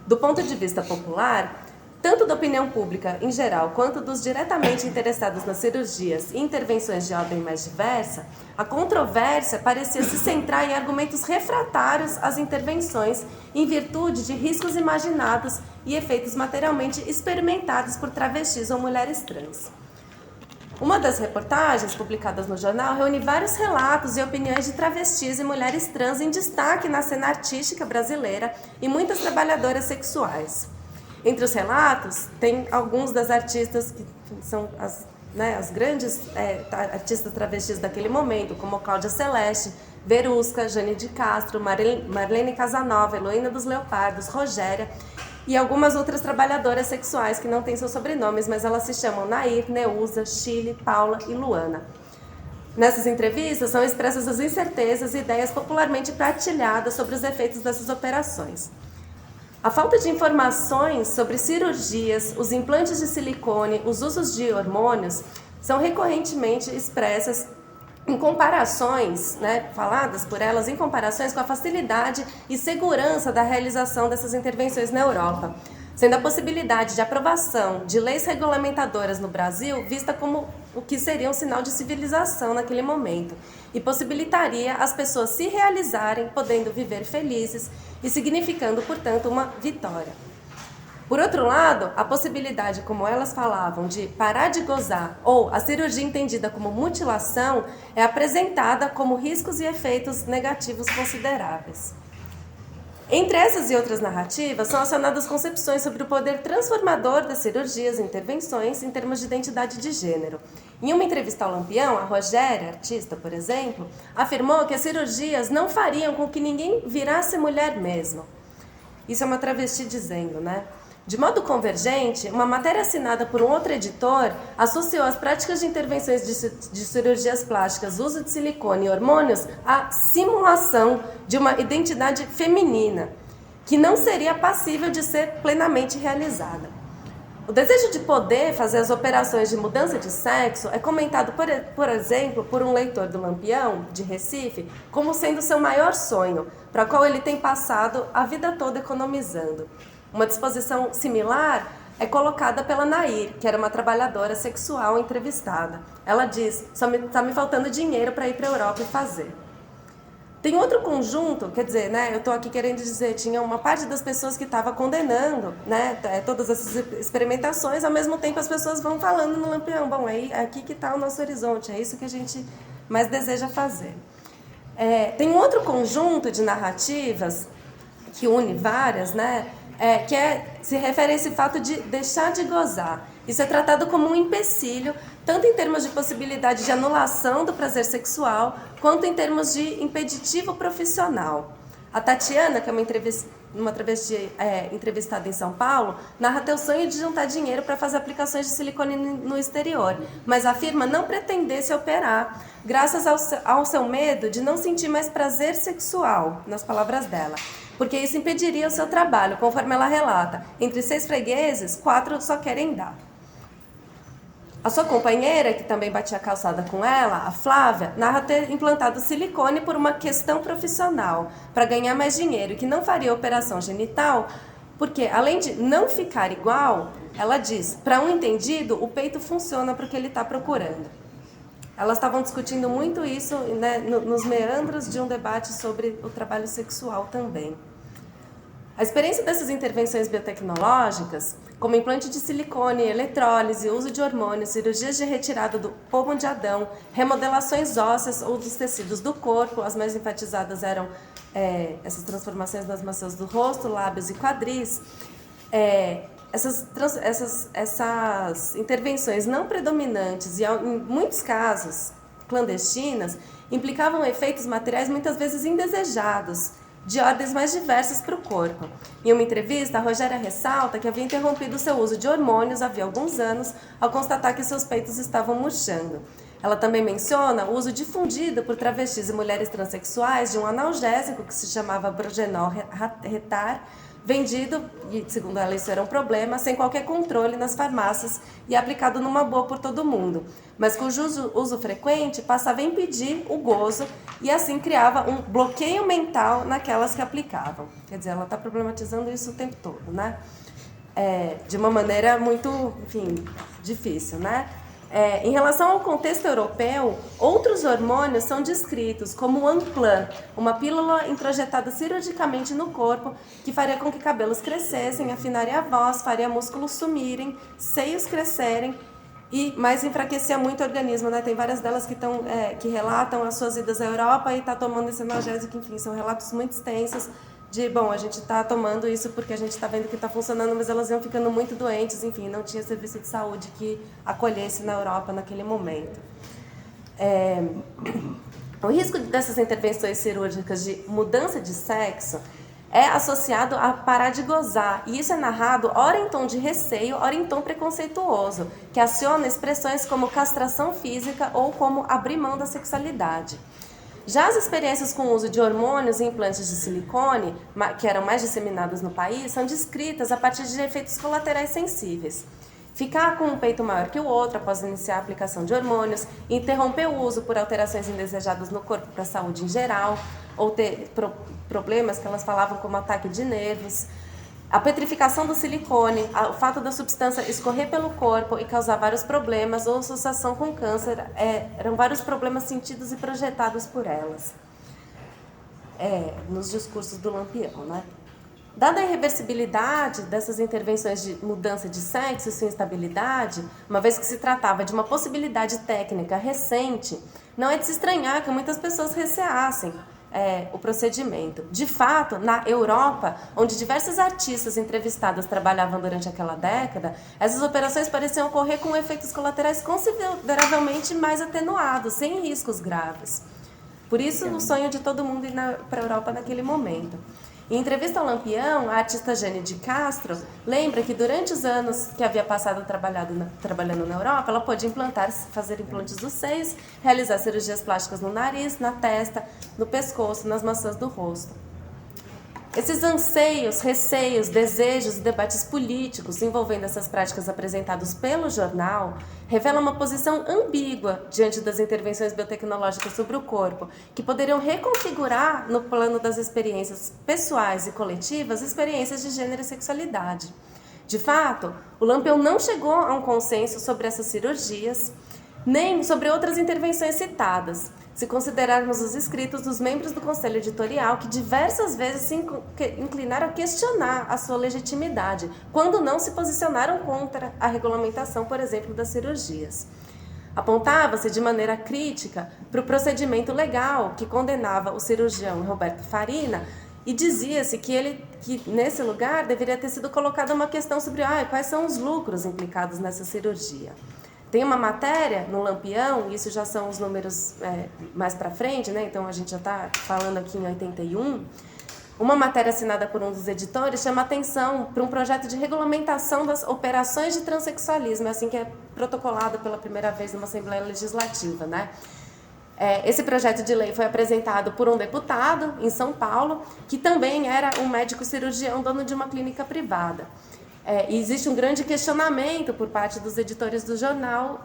do ponto de vista popular, tanto da opinião pública em geral, quanto dos diretamente interessados nas cirurgias e intervenções de ordem mais diversa, a controvérsia parecia se centrar em argumentos refratários às intervenções em virtude de riscos imaginados e efeitos materialmente experimentados por travestis ou mulheres trans. Uma das reportagens publicadas no jornal reúne vários relatos e opiniões de travestis e mulheres trans em destaque na cena artística brasileira e muitas trabalhadoras sexuais. Entre os relatos, tem alguns das artistas que são as grandes artistas travestis daquele momento, como Cláudia Celeste, Verusca, Jane de Castro, Marlene Casanova, Heloína dos Leopardos, Rogéria e algumas outras trabalhadoras sexuais que não têm seus sobrenomes, mas elas se chamam Nair, Neuza, Chile, Paula e Luana. Nessas entrevistas são expressas as incertezas e ideias popularmente partilhadas sobre os efeitos dessas operações. A falta de informações sobre cirurgias, os implantes de silicone, os usos de hormônios são recorrentemente expressas em comparações, faladas por elas em comparações com a facilidade e segurança da realização dessas intervenções na Europa, sendo a possibilidade de aprovação de leis regulamentadoras no Brasil vista como o que seria um sinal de civilização naquele momento e possibilitaria as pessoas se realizarem, podendo viver felizes e significando, portanto, uma vitória. Por outro lado, a possibilidade, como elas falavam, de parar de gozar ou a cirurgia entendida como mutilação é apresentada como riscos e efeitos negativos consideráveis. Entre essas e outras narrativas, são acionadas concepções sobre o poder transformador das cirurgias e intervenções em termos de identidade de gênero. Em uma entrevista ao Lampião, a Rogéria, artista, por exemplo, afirmou que as cirurgias não fariam com que ninguém virasse mulher mesmo. Isso é uma travesti dizendo, né? De modo convergente, uma matéria assinada por um outro editor associou as práticas de intervenções de cirurgias plásticas, uso de silicone e hormônios à simulação de uma identidade feminina, que não seria passível de ser plenamente realizada. O desejo de poder fazer as operações de mudança de sexo é comentado, por exemplo, por um leitor do Lampião, de Recife, como sendo seu maior sonho, para o qual ele tem passado a vida toda economizando. Uma disposição similar é colocada pela Nair, que era uma trabalhadora sexual entrevistada. Ela diz, está me faltando dinheiro para ir para a Europa e fazer. Tem outro conjunto, quer dizer, eu estou aqui querendo dizer, tinha uma parte das pessoas que estava condenando, todas essas experimentações, ao mesmo tempo as pessoas vão falando no Lampião, bom, é aqui que está o nosso horizonte, é isso que a gente mais deseja fazer. Tem um outro conjunto de narrativas, que une várias, se refere a esse fato de deixar de gozar. Isso é tratado como um empecilho, tanto em termos de possibilidade de anulação do prazer sexual, quanto em termos de impeditivo profissional. A Tatiana, que é uma travesti entrevistada em São Paulo, narra ter o sonho de juntar dinheiro para fazer aplicações de silicone no exterior, mas afirma não pretender se operar, graças ao seu medo de não sentir mais prazer sexual, nas palavras dela, porque isso impediria o seu trabalho, conforme ela relata. Entre 6 fregueses, 4 só querem dar. A sua companheira, que também batia a calçada com ela, a Flávia, narra ter implantado silicone por uma questão profissional, para ganhar mais dinheiro, e que não faria operação genital, porque, além de não ficar igual, ela diz, para um entendido, o peito funciona para o que ele está procurando. Elas estavam discutindo muito isso, nos meandros de um debate sobre o trabalho sexual também. A experiência dessas intervenções biotecnológicas, como implante de silicone, eletrólise, uso de hormônios, cirurgias de retirada do pomo de Adão, remodelações ósseas ou dos tecidos do corpo, as mais enfatizadas eram essas transformações nas maçãs do rosto, lábios e quadris. Essas intervenções não predominantes e, em muitos casos, clandestinas, implicavam efeitos materiais muitas vezes indesejados, de ordens mais diversas para o corpo. Em uma entrevista, a Rogéria ressalta que havia interrompido seu uso de hormônios havia alguns anos, ao constatar que seus peitos estavam murchando. Ela também menciona o uso difundido por travestis e mulheres transexuais de um analgésico que se chamava Progenol Retar, vendido, e segundo ela isso era um problema, sem qualquer controle nas farmácias e aplicado numa boa por todo mundo, mas cujo uso frequente passava a impedir o gozo e assim criava um bloqueio mental naquelas que aplicavam. Quer dizer, ela está problematizando isso o tempo todo, né? De uma maneira muito, enfim, difícil, né? Em relação ao contexto europeu, outros hormônios são descritos como o Amplan, uma pílula introjetada cirurgicamente no corpo que faria com que cabelos crescessem, afinaria a voz, faria músculos sumirem, seios crescerem, mas enfraquecia muito o organismo, né? Tem várias delas que relatam as suas idas à Europa e está tomando esse analgésico, enfim, são relatos muito extensos a gente está tomando isso porque a gente está vendo que está funcionando, mas elas iam ficando muito doentes, enfim, não tinha serviço de saúde que acolhesse na Europa naquele momento. O risco dessas intervenções cirúrgicas de mudança de sexo é associado a parar de gozar, e isso é narrado ora em tom de receio, ora em tom preconceituoso, que aciona expressões como castração física ou como abrir mão da sexualidade. Já as experiências com o uso de hormônios e implantes de silicone, que eram mais disseminadas no país, são descritas a partir de efeitos colaterais sensíveis. Ficar com um peito maior que o outro após iniciar a aplicação de hormônios, interromper o uso por alterações indesejadas no corpo para a saúde em geral, ou ter problemas que elas falavam como ataque de nervos, a petrificação do silicone, o fato da substância escorrer pelo corpo e causar vários problemas, ou associação com câncer, eram vários problemas sentidos e projetados por elas, nos discursos do Lampião, né? Dada a irreversibilidade dessas intervenções de mudança de sexo e sua instabilidade, uma vez que se tratava de uma possibilidade técnica recente, não é de se estranhar que muitas pessoas receassem o procedimento. De fato, na Europa, onde diversos artistas entrevistados trabalhavam durante aquela década, essas operações pareciam ocorrer com efeitos colaterais consideravelmente mais atenuados, sem riscos graves. Por isso, o sonho de todo mundo ir para a Europa naquele momento. Em entrevista ao Lampião, a artista Jane de Castro lembra que durante os anos que havia passado trabalhando na Europa, ela pôde fazer implantes dos seios, realizar cirurgias plásticas no nariz, na testa, no pescoço, nas maçãs do rosto. Esses anseios, receios, desejos e debates políticos envolvendo essas práticas apresentados pelo jornal revelam uma posição ambígua diante das intervenções biotecnológicas sobre o corpo, que poderiam reconfigurar, no plano das experiências pessoais e coletivas, experiências de gênero e sexualidade. De fato, o Lampião não chegou a um consenso sobre essas cirurgias, nem sobre outras intervenções citadas, se considerarmos os escritos dos membros do Conselho Editorial, que diversas vezes se inclinaram a questionar a sua legitimidade, quando não se posicionaram contra a regulamentação, por exemplo, das cirurgias. Apontava-se de maneira crítica para o procedimento legal que condenava o cirurgião Roberto Farina, e dizia-se que nesse lugar deveria ter sido colocada uma questão sobre quais são os lucros implicados nessa cirurgia. Tem uma matéria no Lampião, isso já são os números mais para frente, né? Então a gente já está falando aqui em 81, uma matéria assinada por um dos editores chama atenção para um projeto de regulamentação das operações de transexualismo, assim que é protocolado pela primeira vez numa Assembleia Legislativa, né? Esse projeto de lei foi apresentado por um deputado em São Paulo, que também era um médico cirurgião, dono de uma clínica privada. E existe um grande questionamento por parte dos editores do jornal,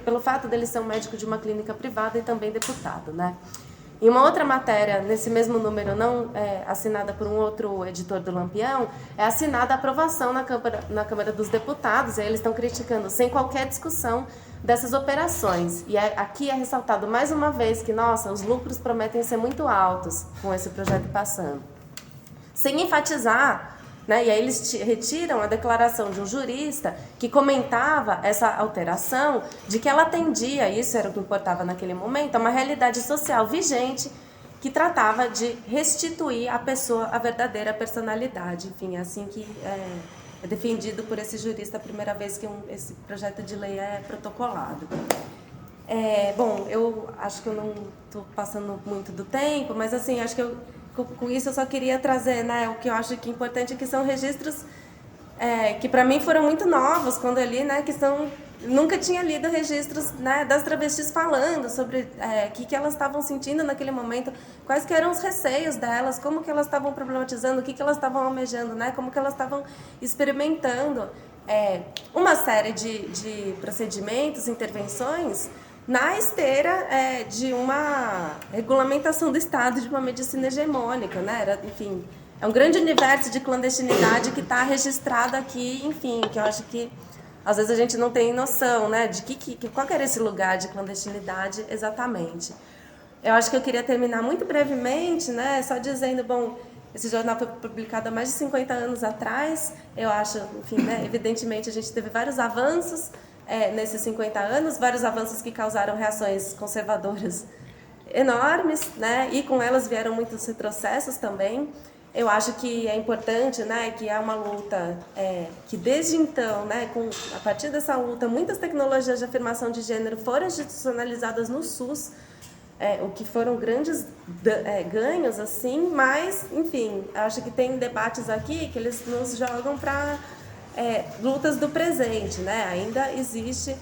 pelo fato dele ser um médico de uma clínica privada e também deputado, né? Em uma outra matéria, nesse mesmo número, não assinada por um outro editor do Lampião, é assinada a aprovação na Câmara dos Deputados, e aí eles estão criticando, sem qualquer discussão, dessas operações. E aqui é ressaltado mais uma vez que, nossa, os lucros prometem ser muito altos com esse projeto passando. sem enfatizar, né? E aí eles retiram a declaração de um jurista que comentava essa alteração, de que ela atendia, isso era o que importava naquele momento, a uma realidade social vigente que tratava de restituir à pessoa a verdadeira personalidade. Enfim, é assim que é defendido por esse jurista a primeira vez que esse projeto de lei é protocolado. Bom, eu acho que eu não estou passando muito do tempo, mas assim, acho que com isso eu só queria trazer, né, o que eu acho que é importante, que são registros que para mim foram muito novos quando eu li, né, que nunca tinha lido registros, né, das travestis falando sobre o que elas estavam sentindo naquele momento, quais que eram os receios delas, como que elas estavam problematizando, o que elas estavam almejando, né, como que elas estavam experimentando uma série de procedimentos, intervenções na esteira de uma regulamentação do Estado, de uma medicina hegemônica, né? Enfim, é um grande universo de clandestinidade que está registrado aqui, enfim, que eu acho que às vezes a gente não tem noção, né, de qual que era esse lugar de clandestinidade exatamente. Eu acho que eu queria terminar muito brevemente, né, só dizendo, bom, esse jornal foi publicado há mais de 50 anos atrás, eu acho, enfim, né, evidentemente a gente teve vários avanços nesses 50 anos, vários avanços que causaram reações conservadoras enormes, né, e com elas vieram muitos retrocessos também. Eu acho que é importante, né, que há uma luta que desde então, né, a partir dessa luta, muitas tecnologias de afirmação de gênero foram institucionalizadas no SUS, o que foram grandes ganhos, assim, mas, enfim, acho que tem debates aqui que eles nos jogam para lutas do presente, né? Ainda existem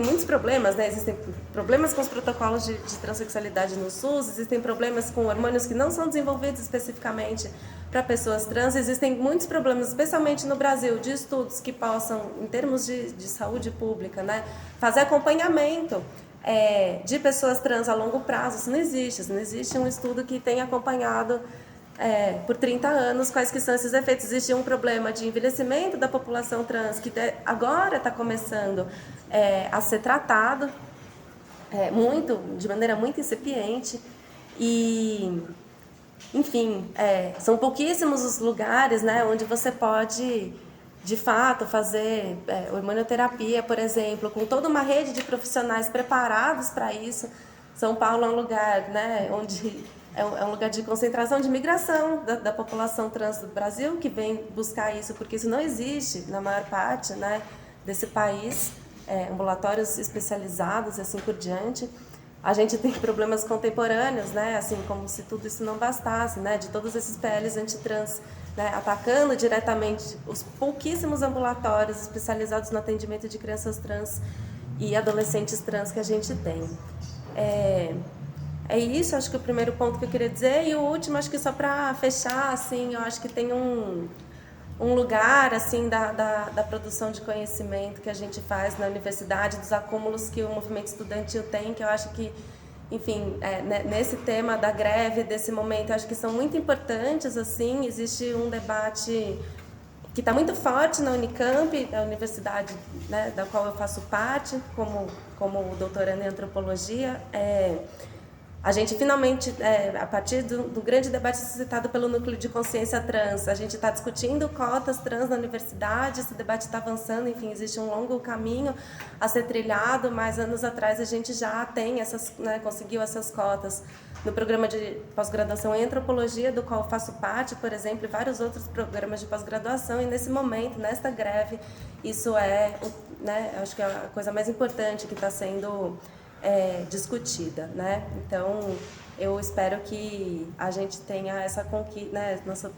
muitos problemas, né? Existem problemas com os protocolos de transexualidade no SUS, existem problemas com hormônios que não são desenvolvidos especificamente para pessoas trans, existem muitos problemas, especialmente no Brasil, de estudos que possam, em termos de saúde pública, né, fazer acompanhamento de pessoas trans a longo prazo. Isso não existe um estudo que tenha acompanhado por 30 anos quais que são esses efeitos. Existe um problema de envelhecimento da população trans que agora está começando a ser tratado de maneira muito incipiente e, enfim, são pouquíssimos os lugares, né, onde você pode, de fato, fazer hormonioterapia, por exemplo, com toda uma rede de profissionais preparados para isso. São Paulo é um lugar, né, onde é um lugar de concentração, de migração da população trans do Brasil, que vem buscar isso, porque isso não existe na maior parte, né, desse país, ambulatórios especializados e assim por diante. A gente tem problemas contemporâneos, né, assim, como se tudo isso não bastasse, né, de todos esses PLs antitrans, né, atacando diretamente os pouquíssimos ambulatórios especializados no atendimento de crianças trans e adolescentes trans que a gente tem. É isso, acho que o primeiro ponto que eu queria dizer. E o último, acho que só para fechar, assim, eu acho que tem um lugar, assim, da produção de conhecimento que a gente faz na universidade, dos acúmulos que o movimento estudantil tem, que eu acho que, enfim, nesse tema da greve, desse momento, eu acho que são muito importantes, assim. Existe um debate que está muito forte na Unicamp, a universidade, né, da qual eu faço parte, como doutoranda em antropologia. A gente finalmente, a partir do grande debate suscitado pelo Núcleo de Consciência Trans, a gente está discutindo cotas trans na universidade, esse debate está avançando, enfim, existe um longo caminho a ser trilhado, mas anos atrás a gente já tem conseguiu essas cotas no programa de pós-graduação em antropologia, do qual eu faço parte, por exemplo, e vários outros programas de pós-graduação, e nesse momento, nesta greve, isso acho que é a coisa mais importante que está sendo discutida, né? Então, eu espero que a gente tenha essa conquista, né? Nossa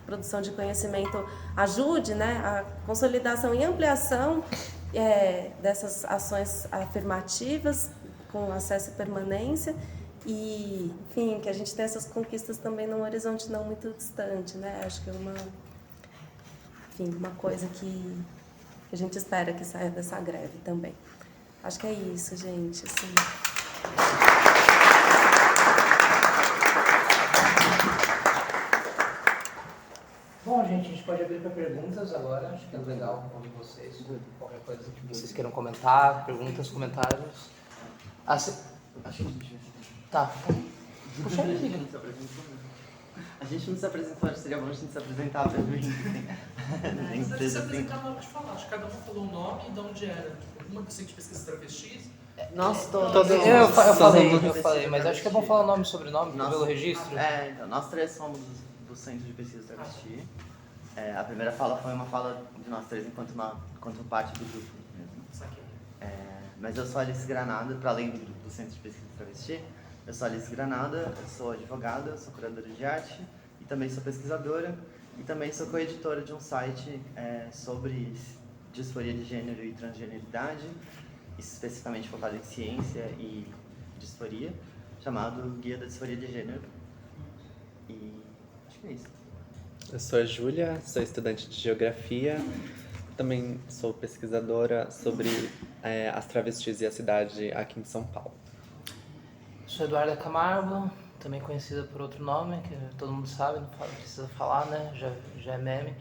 produção de conhecimento ajude, né, a consolidação e ampliação dessas ações afirmativas com acesso e permanência e, enfim, que a gente tenha essas conquistas também num horizonte não muito distante, né? Acho que é uma coisa que a gente espera que saia dessa greve também. Acho que é isso, gente. Assim. Bom, gente, a gente pode abrir para perguntas agora. Acho que é legal ouvir vocês. Qualquer coisa que vocês queiram comentar, perguntas, comentários. Tá. Puxa aí, amiga. A gente não se apresentou, acho que seria bom a gente se apresentar brevemente. Não precisa se apresentar na hora de falar. Acho que cada um falou o nome e de onde era. Uma do Centro de Pesquisa Travestis. Nós Todos. Eu falei, Pesquisa mas acho que é bom falar o nome e sobrenome pelo registro. Então, nós três somos do Centro de Pesquisa Travesti. A primeira fala foi uma fala de nós três enquanto parte do grupo mesmo. Saquei. Mas eu sou Alice Granada, para além do Centro de Pesquisa Travesti. Eu sou Alice Granada, eu sou advogada, sou curadora de arte e também sou pesquisadora e também sou coeditora de um site sobre disforia de gênero e transgeneridade, especificamente focado em ciência e disforia, chamado Guia da Disforia de Gênero. E acho que é isso. Eu sou a Júlia, sou estudante de Geografia, também sou pesquisadora sobre as travestis e a cidade aqui em São Paulo. Sou Eduarda Camargo, também conhecida por outro nome, que todo mundo sabe, não precisa falar, né? Já é meme.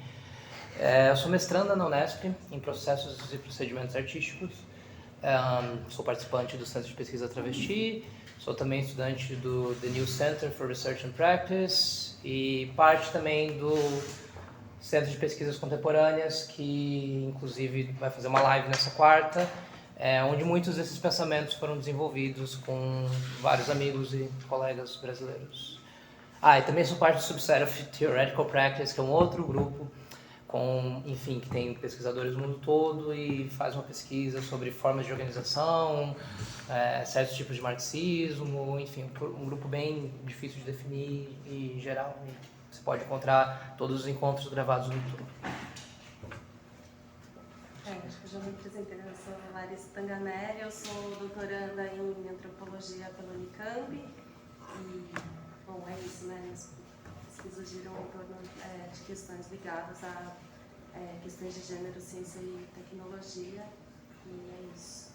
Eu sou mestranda na Unesp, em Processos e Procedimentos Artísticos. Sou participante do Centro de Pesquisa Travesti, sou também estudante do The New Center for Research and Practice e parte também do Centro de Pesquisas Contemporâneas, que inclusive vai fazer uma live nessa quarta, onde muitos desses pensamentos foram desenvolvidos com vários amigos e colegas brasileiros. E também sou parte do Subset of Theoretical Practice, que é um outro grupo que tem pesquisadores do mundo todo e faz uma pesquisa sobre formas de organização, certos tipos de marxismo, enfim, um grupo bem difícil de definir e geral. E você pode encontrar todos os encontros gravados no YouTube. Acho que eu já me apresentei, eu sou Larissa Tanganelli, eu sou doutoranda em antropologia pela Unicamp e, bom, é isso, né, minhas pesquisas giram em torno de questões ligadas a questões de gênero, ciência e tecnologia e é isso.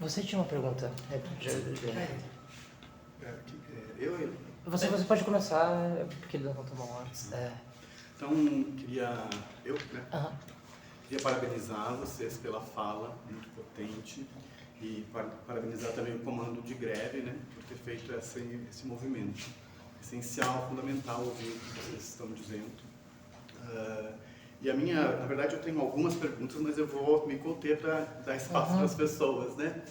Você tinha uma pergunta? Você pode começar, porque ele levantou a mão antes. Então, queria parabenizar vocês pela fala muito potente e parabenizar também o comando de greve, né, por ter feito esse movimento. Essencial, fundamental ouvir o que vocês estão dizendo. E na verdade eu tenho algumas perguntas, mas eu vou me conter para dar espaço para as pessoas, né?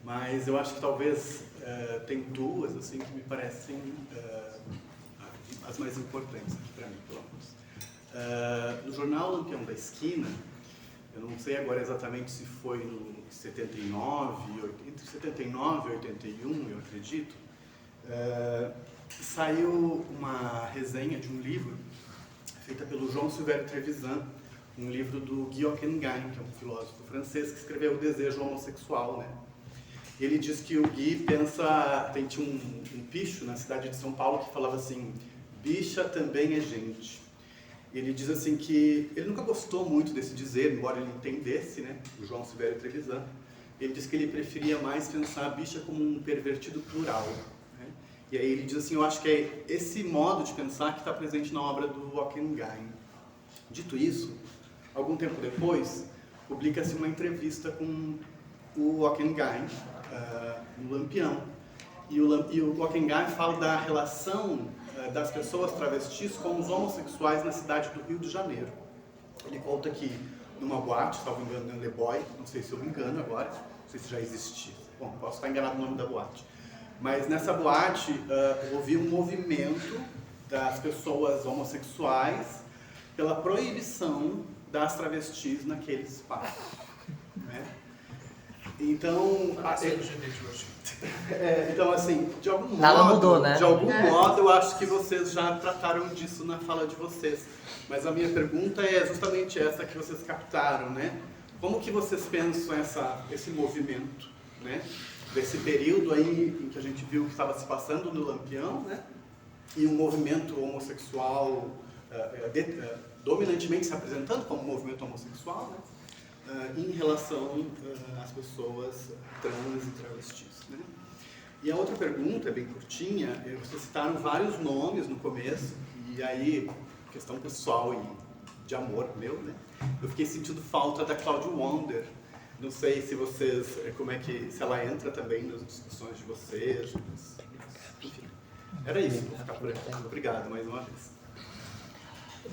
Mas eu acho que talvez tem duas, assim, que me parecem as mais importantes aqui para mim, pelo menos. No jornal Lampião da Esquina, eu não sei agora exatamente se foi no 79, entre 79 e 81, eu acredito, saiu uma resenha de um livro feita pelo João Silvério Trevisan, um livro do Guy Hockenheim, que é um filósofo francês que escreveu O Desejo Homossexual, né? Ele diz que o Guy tinha um picho na cidade de São Paulo que falava assim: bicha também é gente. Ele diz assim que ele nunca gostou muito desse dizer, embora ele entendesse, né, o João Silvério Trevisan. Ele diz que ele preferia mais pensar a bicha como um pervertido plural. E aí ele diz assim, eu acho que é esse modo de pensar que está presente na obra do Hockenheim. Dito isso, algum tempo depois, publica-se uma entrevista com o Hockenheim no Lampião. E o Hockenheim fala da relação das pessoas travestis com os homossexuais na cidade do Rio de Janeiro. Ele conta que numa boate, se não me engano, Le Boy, não sei se eu me engano agora, não sei se já existia. Bom, posso estar enganado no nome da boate. Mas nessa boate houve um movimento das pessoas homossexuais pela proibição das travestis naquele espaço. Né? Então, então, assim, de algum Nada modo, mudou, né? De algum modo, eu acho que vocês já trataram disso na fala de vocês. Mas a minha pergunta é justamente essa que vocês captaram, né? Como que vocês pensam esse movimento, né? Desse período aí em que a gente viu que estava se passando no Lampião, né? E um movimento homossexual dominantemente se apresentando como um movimento homossexual, né? Em relação às pessoas trans e travestis, né? E a outra pergunta, bem curtinha, vocês citaram vários nomes no começo, e aí, questão pessoal e de amor meu, né? Eu fiquei sentindo falta da Claudia Wonder. Não sei se vocês, se ela entra também nas discussões de vocês, enfim. Era isso, vou ficar por aqui. Obrigado mais uma vez.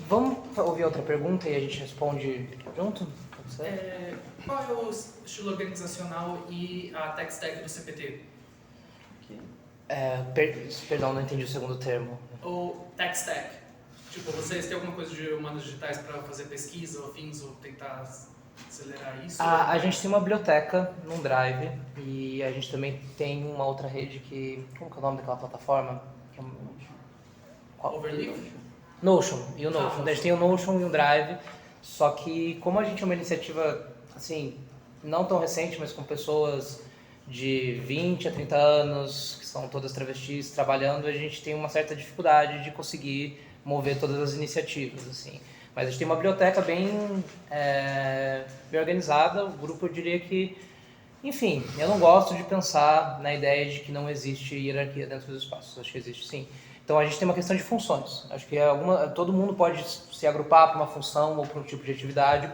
Vamos ouvir outra pergunta e a gente responde junto? Pode ser? Qual é o estilo organizacional e a tech stack do CPT? Perdão, não entendi o segundo termo. O tech stack. Tipo, vocês têm alguma coisa de humanas digitais para fazer pesquisa ou fins ou tentar acelerar isso? A gente tem uma biblioteca num Drive e a gente também tem uma outra rede que... Como que é o nome daquela plataforma? Overleaf? Notion. E o Notion. A gente tem o Notion e o Drive, só que como a gente é uma iniciativa, assim, não tão recente, mas com pessoas de 20 a 30 anos, que são todas travestis, trabalhando, a gente tem uma certa dificuldade de conseguir mover todas as iniciativas, assim. Mas a gente tem uma biblioteca bem organizada. O grupo, eu diria que, enfim, eu não gosto de pensar na ideia de que não existe hierarquia dentro dos espaços. Acho que existe sim. Então a gente tem uma questão de funções. Acho que todo mundo pode se agrupar para uma função ou para um tipo de atividade.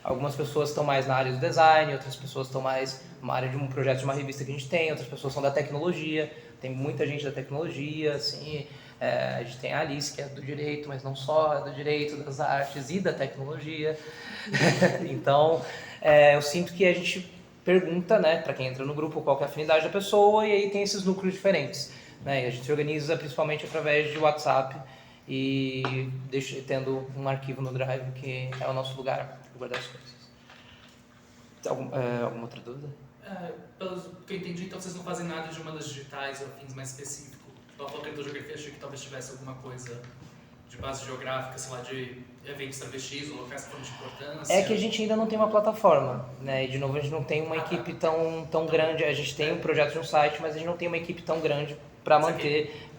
Algumas pessoas estão mais na área do design, outras pessoas estão mais na área de um projeto de uma revista que a gente tem, outras pessoas são da tecnologia. Tem muita gente da tecnologia, assim. A gente tem a Alice, que é do direito, mas não só, é do direito, das artes e da tecnologia. Então, eu sinto que a gente pergunta, né, para quem entra no grupo, qual que é a afinidade da pessoa, e aí tem esses núcleos diferentes. Né? E a gente se organiza principalmente através de WhatsApp e tendo um arquivo no Drive, que é o nosso lugar para guardar as coisas. Alguma outra dúvida? Pelo que eu entendi, então vocês não fazem nada de humanas digitais ou fins mais específicos. Pela falta de geografia, achei que talvez tivesse alguma coisa de base geográfica, sei lá, de eventos travestis ou locais que foram de importância. É que a gente ainda não tem uma plataforma, né? E de novo, a gente não tem uma equipe tão grande. A gente tem um projeto de um site, mas a gente não tem uma equipe tão grande para manter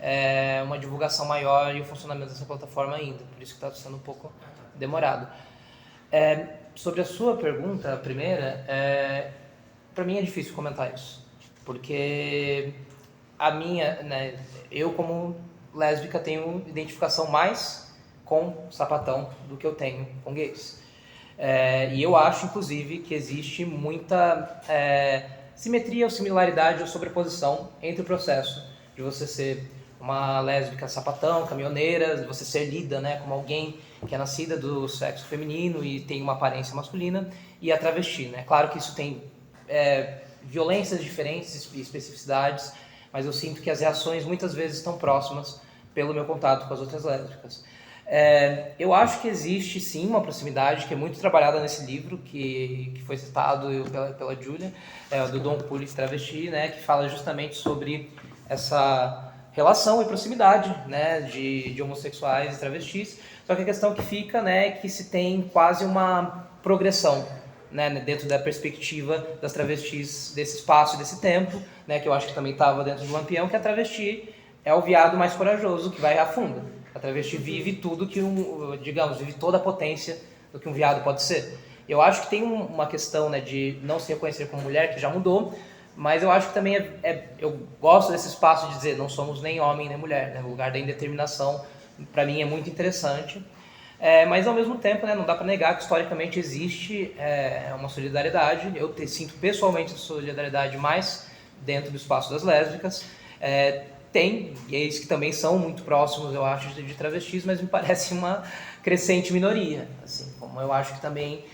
uma divulgação maior e o funcionamento dessa plataforma ainda. Por isso que está sendo um pouco demorado. Sobre a sua pergunta, a primeira, para mim é difícil comentar isso. Porque né, eu como lésbica tenho identificação mais com sapatão do que eu tenho com gays. E eu acho, inclusive, que existe muita simetria ou similaridade ou sobreposição entre o processo de você ser uma lésbica sapatão, caminhoneira, de você ser lida, né, como alguém que é nascida do sexo feminino e tem uma aparência masculina, e a travesti. Né? Claro que isso tem violências diferentes e especificidades, mas eu sinto que as reações muitas vezes estão próximas pelo meu contato com as outras lésbicas. Eu acho que existe sim uma proximidade que é muito trabalhada nesse livro, que foi citado pela Júlia, do Don't Pull It Travesti, né, que fala justamente sobre essa relação e proximidade, né, de homossexuais e travestis. Só que a questão que fica, né, é que se tem quase uma progressão, né, dentro da perspectiva das travestis desse espaço e desse tempo, né, que eu acho que também estava dentro do Lampião, que a travesti é o viado mais corajoso que vai a fundo. A travesti vive tudo que vive toda a potência do que um viado pode ser. Eu acho que tem uma questão, né, de não se reconhecer como mulher, que já mudou, mas eu acho que também eu gosto desse espaço de dizer não somos nem homem nem mulher, né, o lugar da indeterminação para mim é muito interessante. Mas ao mesmo tempo, né, não dá para negar que historicamente existe uma solidariedade. Eu sinto pessoalmente solidariedade mais dentro do espaço das lésbicas. Tem gays que também são muito próximos, eu acho, de travestis, mas me parece uma crescente minoria. Assim, como eu acho que também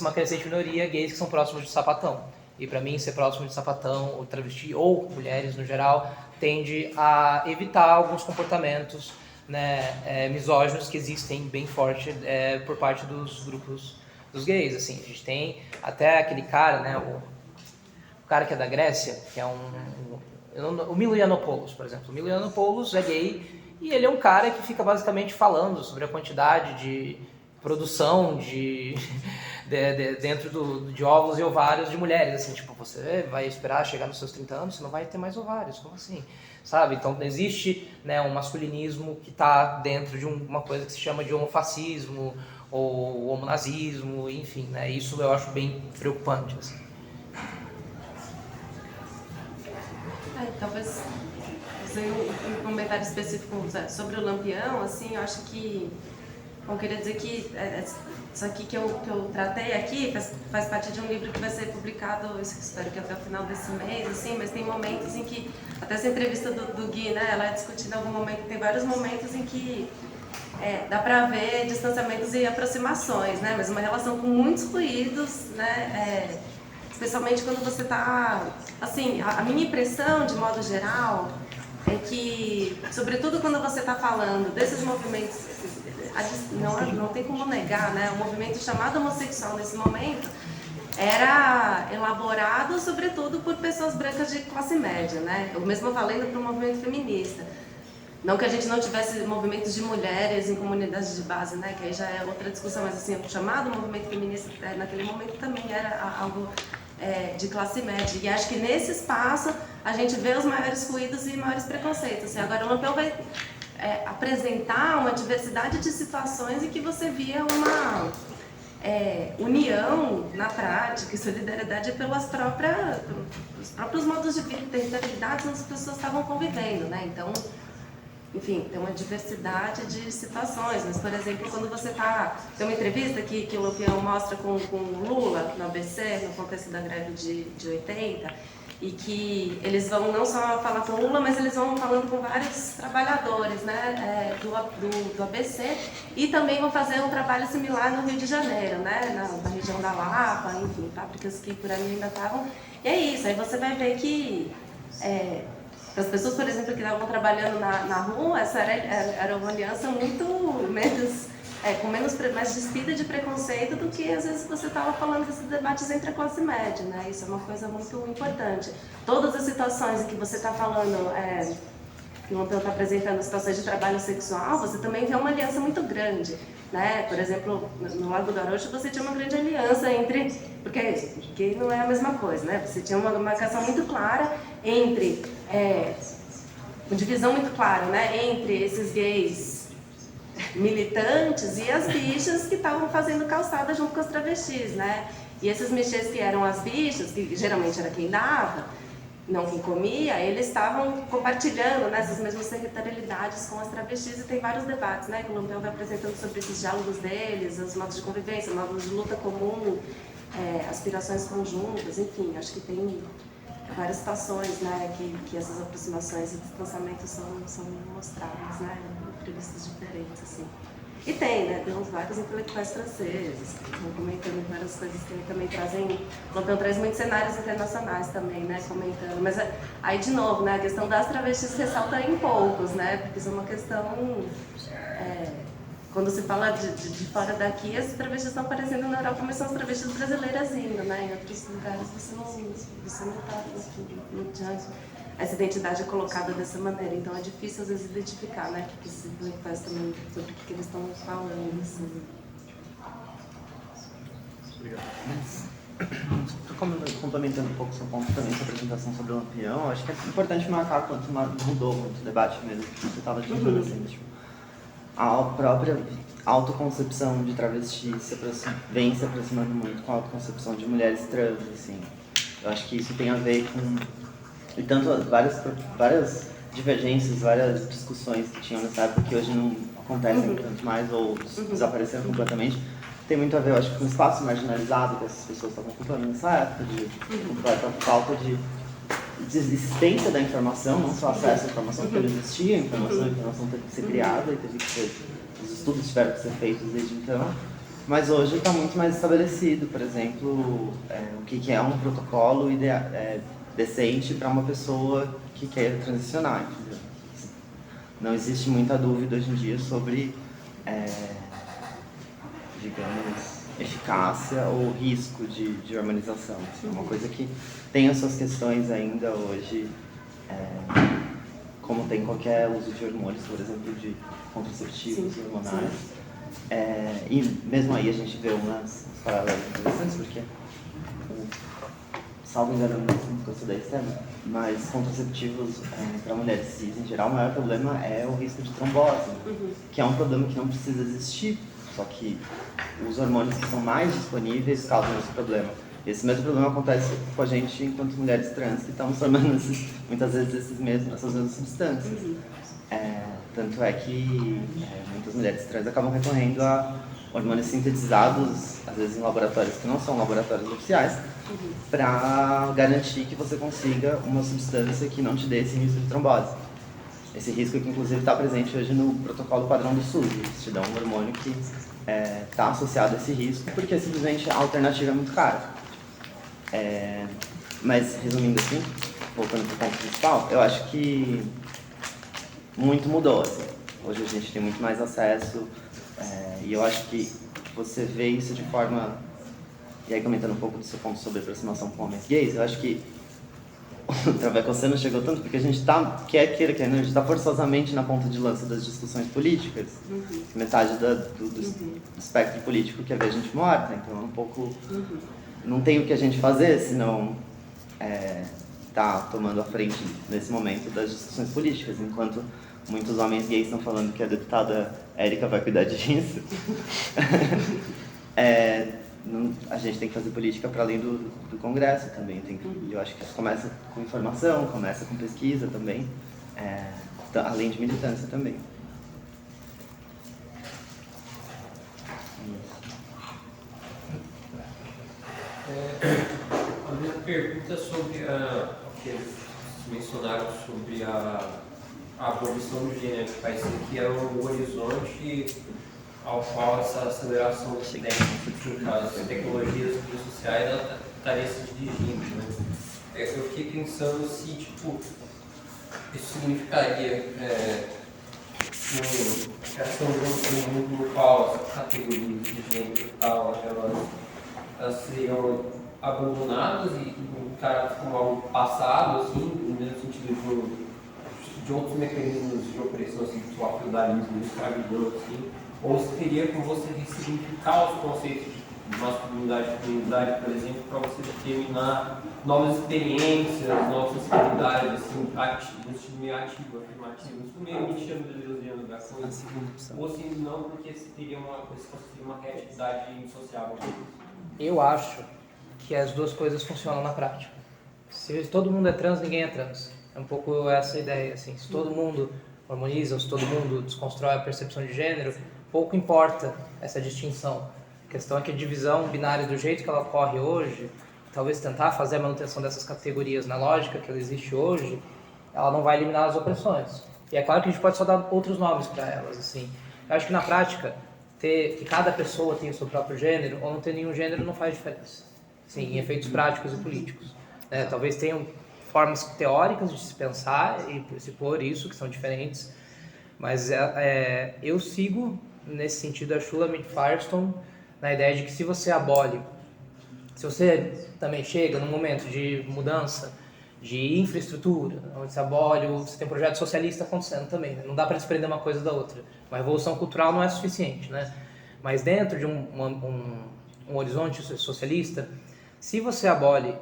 uma crescente minoria gays que são próximos de sapatão. E para mim, ser próximo de sapatão ou travesti, ou mulheres no geral, tende a evitar alguns comportamentos, né, misóginos que existem bem forte por parte dos grupos dos gays. Assim, a gente tem até aquele cara, né, o cara que é da Grécia, que é o Milo Yiannopoulos, por exemplo. O Milo Yiannopoulos é gay e ele é um cara que fica basicamente falando sobre a quantidade de produção dentro de óvulos e ovários de mulheres. Assim, tipo, você vai esperar chegar nos seus 30 anos, você não vai ter mais ovários, como assim? Sabe? Então existe, né, um masculinismo que está dentro de uma coisa que se chama de homofascismo ou homonazismo, enfim, né? Isso eu acho bem preocupante. Assim. Talvez fazer um comentário específico sobre o Lampião, assim, eu acho que Bom, queria dizer que isso aqui que eu tratei aqui faz parte de um livro que vai ser publicado, espero que até o final desse mês, assim, mas tem momentos em que, até essa entrevista do Gui, né, ela é discutida em algum momento, tem vários momentos em que dá para ver distanciamentos e aproximações, né, mas uma relação com muitos ruídos, né, especialmente quando você está, assim, a minha impressão, de modo geral, é que, sobretudo quando você está falando desses movimentos, não tem como negar, né? O movimento chamado homossexual nesse momento era elaborado, sobretudo, por pessoas brancas de classe média, né? Eu mesma valendo para o movimento feminista. Não que a gente não tivesse movimentos de mulheres em comunidades de base, né? Que aí já é outra discussão, mas assim, o chamado movimento feminista naquele momento também era algo de classe média. E acho que nesse espaço a gente vê os maiores ruídos e maiores preconceitos. Assim, agora o Lampião vai apresentar uma diversidade de situações em que você via uma união na prática e solidariedade pelos próprios modos de vida, territorialidades onde as pessoas estavam convivendo, né? Então, enfim, tem uma diversidade de situações, mas, por exemplo, quando você tem uma entrevista que o Lampião mostra com o Lula no ABC, no contexto da greve de 80, e que eles vão não só falar com o Lula, mas eles vão falando com vários trabalhadores, né, do ABC, e também vão fazer um trabalho similar no Rio de Janeiro, né, na região da Lapa, enfim, fábricas que por ali ainda estavam. E é isso, aí você vai ver que as pessoas, por exemplo, que estavam trabalhando na rua, essa era uma aliança muito menos, mais despida de preconceito do que às vezes você estava falando desses debates entre a classe média, né? Isso é uma coisa muito importante. Todas as situações em que você está falando, que o Lampião está apresentando situações de trabalho sexual, você também vê uma aliança muito grande, né? Por exemplo, no Lago do Arocho você tinha uma grande aliança entre, porque gay não é a mesma coisa, né? Você tinha uma marcação muito clara entre, uma divisão muito clara, né? Entre esses gays militantes e as bichas que estavam fazendo calçada junto com as travestis, né? E esses mexês que eram as bichas, que geralmente era quem dava, não quem comia, eles estavam compartilhando, né, essas mesmas territorialidades com as travestis, e tem vários debates, né, que o Lampião vai apresentando sobre esses diálogos deles, os modos de convivência, modos de luta comum, aspirações conjuntas, enfim, acho que tem várias situações, né, que essas aproximações e distanciamentos são mostradas, né, em entrevistas diferentes, assim. E tem vários intelectuais franceses que estão comentando várias coisas que também trazem. O Lampião traz muitos cenários internacionais também, né, comentando. Mas aí, de novo, né, a questão das travestis ressalta em poucos, né, porque isso é uma questão. Quando se fala de fora daqui, as travestis estão aparecendo na Europa, mas são as travestis brasileiras indo, né, em outros lugares você não está diante. Essa identidade é colocada dessa maneira, então é difícil às vezes identificar, né, que esses intelectuais também, sobre o que eles estão falando, assim. Obrigado. Complementando um pouco o seu ponto também sobre a apresentação sobre o Lampião, acho que é importante marcar quanto mudou muito o debate mesmo, que você estava dizendo, assim, tipo, a própria autoconcepção de travesti vem se aproximando muito com a autoconcepção de mulheres trans, assim. Eu acho que isso tem a ver com... E tanto várias divergências, várias discussões que tinham nessa época que hoje não acontecem tanto mais ou desapareceram completamente, tem muito a ver, eu acho, com o espaço marginalizado que essas pessoas estavam ocupando nessa época, de completa falta de existência da informação, não só acesso à informação, porque não existia a informação teve que ser criada e teve que ser, os estudos tiveram que ser feitos desde então. Mas hoje está muito mais estabelecido, por exemplo, o que é um protocolo decente para uma pessoa que queira transicionar, entendeu? Não existe muita dúvida hoje em dia sobre, digamos, eficácia ou risco de hormonização. É uma coisa que tem as suas questões ainda hoje, como tem qualquer uso de hormônios, por exemplo, de contraceptivos hormonais. E mesmo aí a gente vê umas paralelas interessantes, porque, salvo engano, nunca estudei esse tema, mas contraceptivos para mulheres cis, em geral, o maior problema é o risco de trombose, que é um problema que não precisa existir, só que os hormônios que são mais disponíveis causam esse problema. Esse mesmo problema acontece com a gente enquanto mulheres trans, que estamos tomando muitas vezes essas mesmas substâncias. Tanto é que muitas mulheres trans acabam recorrendo a hormônios sintetizados, às vezes em laboratórios que não são laboratórios oficiais, para garantir que você consiga uma substância que não te dê esse risco de trombose. Esse risco que inclusive está presente hoje no protocolo padrão do SUS, eles te dão um hormônio que está associado a esse risco, porque simplesmente a alternativa é muito cara. Mas resumindo assim, voltando para o ponto principal, eu acho que muito mudou, assim. Hoje a gente tem muito mais acesso, e eu acho que você vê isso de forma... E aí, comentando um pouco do seu ponto sobre aproximação com homens gays, eu acho que o Travecoceno chegou tanto porque a gente está, quer a gente está forçosamente na ponta de lança das discussões políticas. Metade do espectro político quer ver a gente morta, então é um pouco... Não tem o que a gente fazer, senão tá tomando a frente nesse momento das discussões políticas, enquanto muitos homens gays estão falando que a deputada Érica vai cuidar disso. A gente tem que fazer política para além do Congresso também. Eu acho que isso começa com informação, começa com pesquisa também, além de militância também. A minha pergunta é sobre o que eles mencionaram sobre a abolição do gênero, que parece que é um horizonte ao qual essa aceleração das tecnologias sociais ela estaria se dirigindo, né? Eu fiquei pensando se, tipo, isso significaria questão de um mundo no qual as categorias de gênero e tal, elas seriam abandonadas e encaradas como algo passado, assim, no mesmo sentido de outros mecanismos de opressão, assim, tipo o feudalismo, escravidão, assim, ou se teria como você ressignificar os conceitos de masculinidade e feminilidade, por exemplo, para você determinar novas experiências, novas sensibilidades, assim, no sentido meio ativo, afirmativo, isso meio me chama de Deus da coisa, ou se não, porque se teria uma reatividade social. Eu acho que as duas coisas funcionam na prática. Se todo mundo é trans, ninguém é trans. É um pouco essa ideia, assim. Se todo mundo harmoniza, se todo mundo desconstrói a percepção de gênero, pouco importa essa distinção. A questão é que a divisão binária do jeito que ela ocorre hoje, talvez tentar fazer a manutenção dessas categorias na lógica que ela existe hoje, ela não vai eliminar as opressões. E é claro que a gente pode só dar outros nomes para elas, assim. Eu acho que na prática, que cada pessoa tem o seu próprio gênero, ou não ter nenhum gênero, não faz diferença. Sim, em efeitos práticos e políticos. Talvez tenham formas teóricas de se pensar e se pôr isso, que são diferentes, mas eu sigo, nesse sentido, a Shulamit Firestone, na ideia de que se você abole, se você também chega num momento de mudança de infraestrutura, onde você abole, você tem um projeto socialista acontecendo também, né? Não dá para desprender uma coisa da outra. Uma revolução cultural não é suficiente, né? Mas dentro de um horizonte socialista, se você abole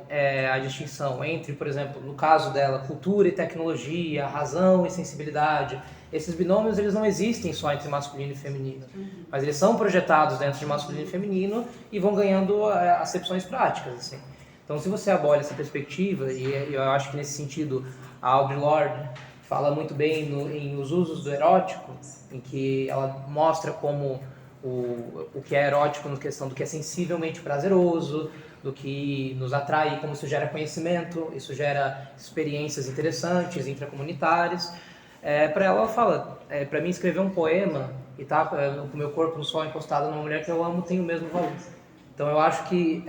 a distinção entre, por exemplo, no caso dela, cultura e tecnologia, razão e sensibilidade, esses binômios eles não existem só entre masculino e feminino, mas eles são projetados dentro de masculino e feminino e vão ganhando acepções práticas, assim. Então, se você abole essa perspectiva, e eu acho que nesse sentido a Audre Lorde fala muito bem em Os Usos do Erótico, em que ela mostra como o que é erótico na questão do que é sensivelmente prazeroso, do que nos atrai, como isso gera conhecimento, isso gera experiências interessantes, intracomunitárias. Para ela fala, para mim escrever um poema e tá com o meu corpo no sol encostado numa mulher que eu amo tem o mesmo valor. Então eu acho que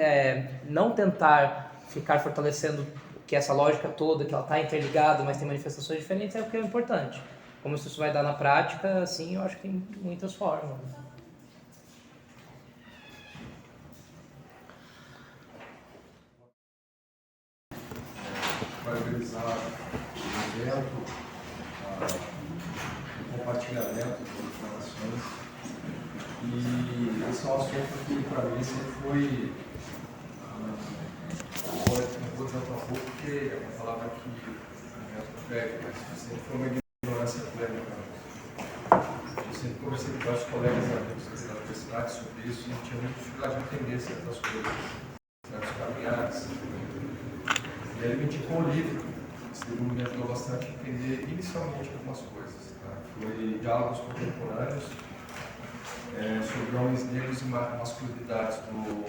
não tentar ficar fortalecendo que essa lógica toda, que ela está interligada, mas tem manifestações diferentes, é o que é importante. Como isso vai dar na prática, assim, eu acho que tem muitas formas. Para organizar o evento, o compartilhamento de informações. E esse é um assunto que, para mim, sempre foi... Não vou dizer um pouco, porque eu falava que mas sempre foi uma ignorância plena. Eu sempre conversei com vários colegas amigos da universidade sobre isso e tinha muita dificuldade de entender certas coisas, certos caminhados. E ele me indicou um livro Esse livro me ajudou bastante a entender inicialmente algumas coisas. Tá? Foi Diálogos Contemporâneos sobre Homens Negros e Masculinidades, do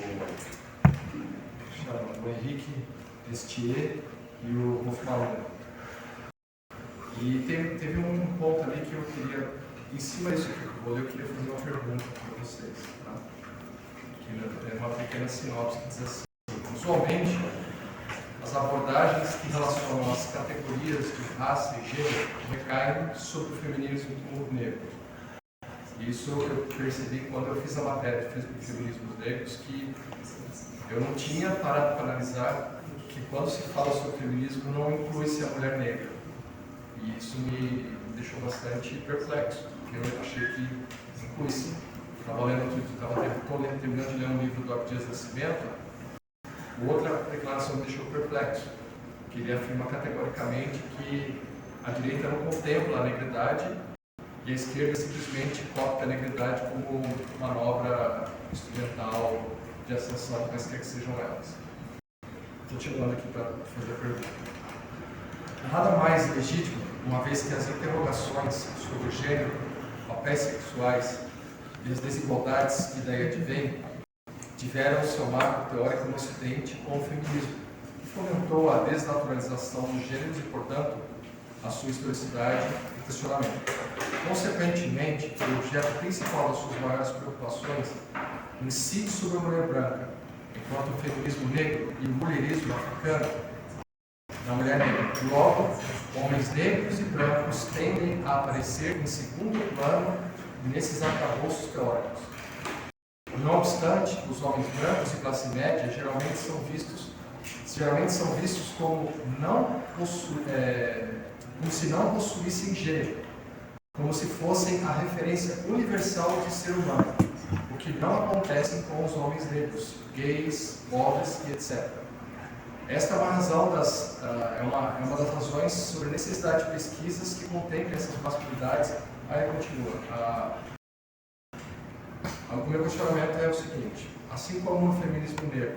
Henrique Estier e o Rolf Malone. E teve um ponto ali que eu queria, em cima disso que eu vou ler, eu queria fazer uma pergunta para vocês. Tá? Que é uma pequena sinopse que diz assim: usualmente, as abordagens que relacionam as categorias de raça e gênero recaem sobre o feminismo negro. Isso eu percebi quando eu fiz a matéria de feminismos negros, que eu não tinha parado para analisar que quando se fala sobre feminismo não inclui-se a mulher negra. E isso me deixou bastante perplexo, porque eu achei que inclui-se. Estava terminando de ler um livro do Abdias Nascimento, outra declaração me deixou perplexo, que ele afirma categoricamente que a direita não contempla a negridade e a esquerda simplesmente copia a negridade como manobra instrumental de ascensão, quaisquer que sejam elas. Estou chegando aqui para fazer a pergunta. Nada mais legítimo, uma vez que as interrogações sobre o gênero, papéis sexuais e as desigualdades que daí advêm tiveram seu marco teórico no Ocidente com o feminismo, que fomentou a desnaturalização dos gêneros e, portanto, a sua historicidade e questionamento. Consequentemente, o objeto principal das suas maiores preocupações incide sobre a mulher branca, enquanto o feminismo negro e o mulherismo africano na mulher negra. Logo, homens negros e brancos tendem a aparecer em segundo plano nesses arcabouços teóricos. Não obstante, os homens brancos e classe média geralmente são vistos como se não possuíssem gênero, como se fossem a referência universal de ser humano, o que não acontece com os homens negros, gays, pobres e etc. Esta é uma razão é uma das razões sobre a necessidade de pesquisas que contemplem essas masculinidades. Aí continua. O meu questionamento é o seguinte: assim como no feminismo negro,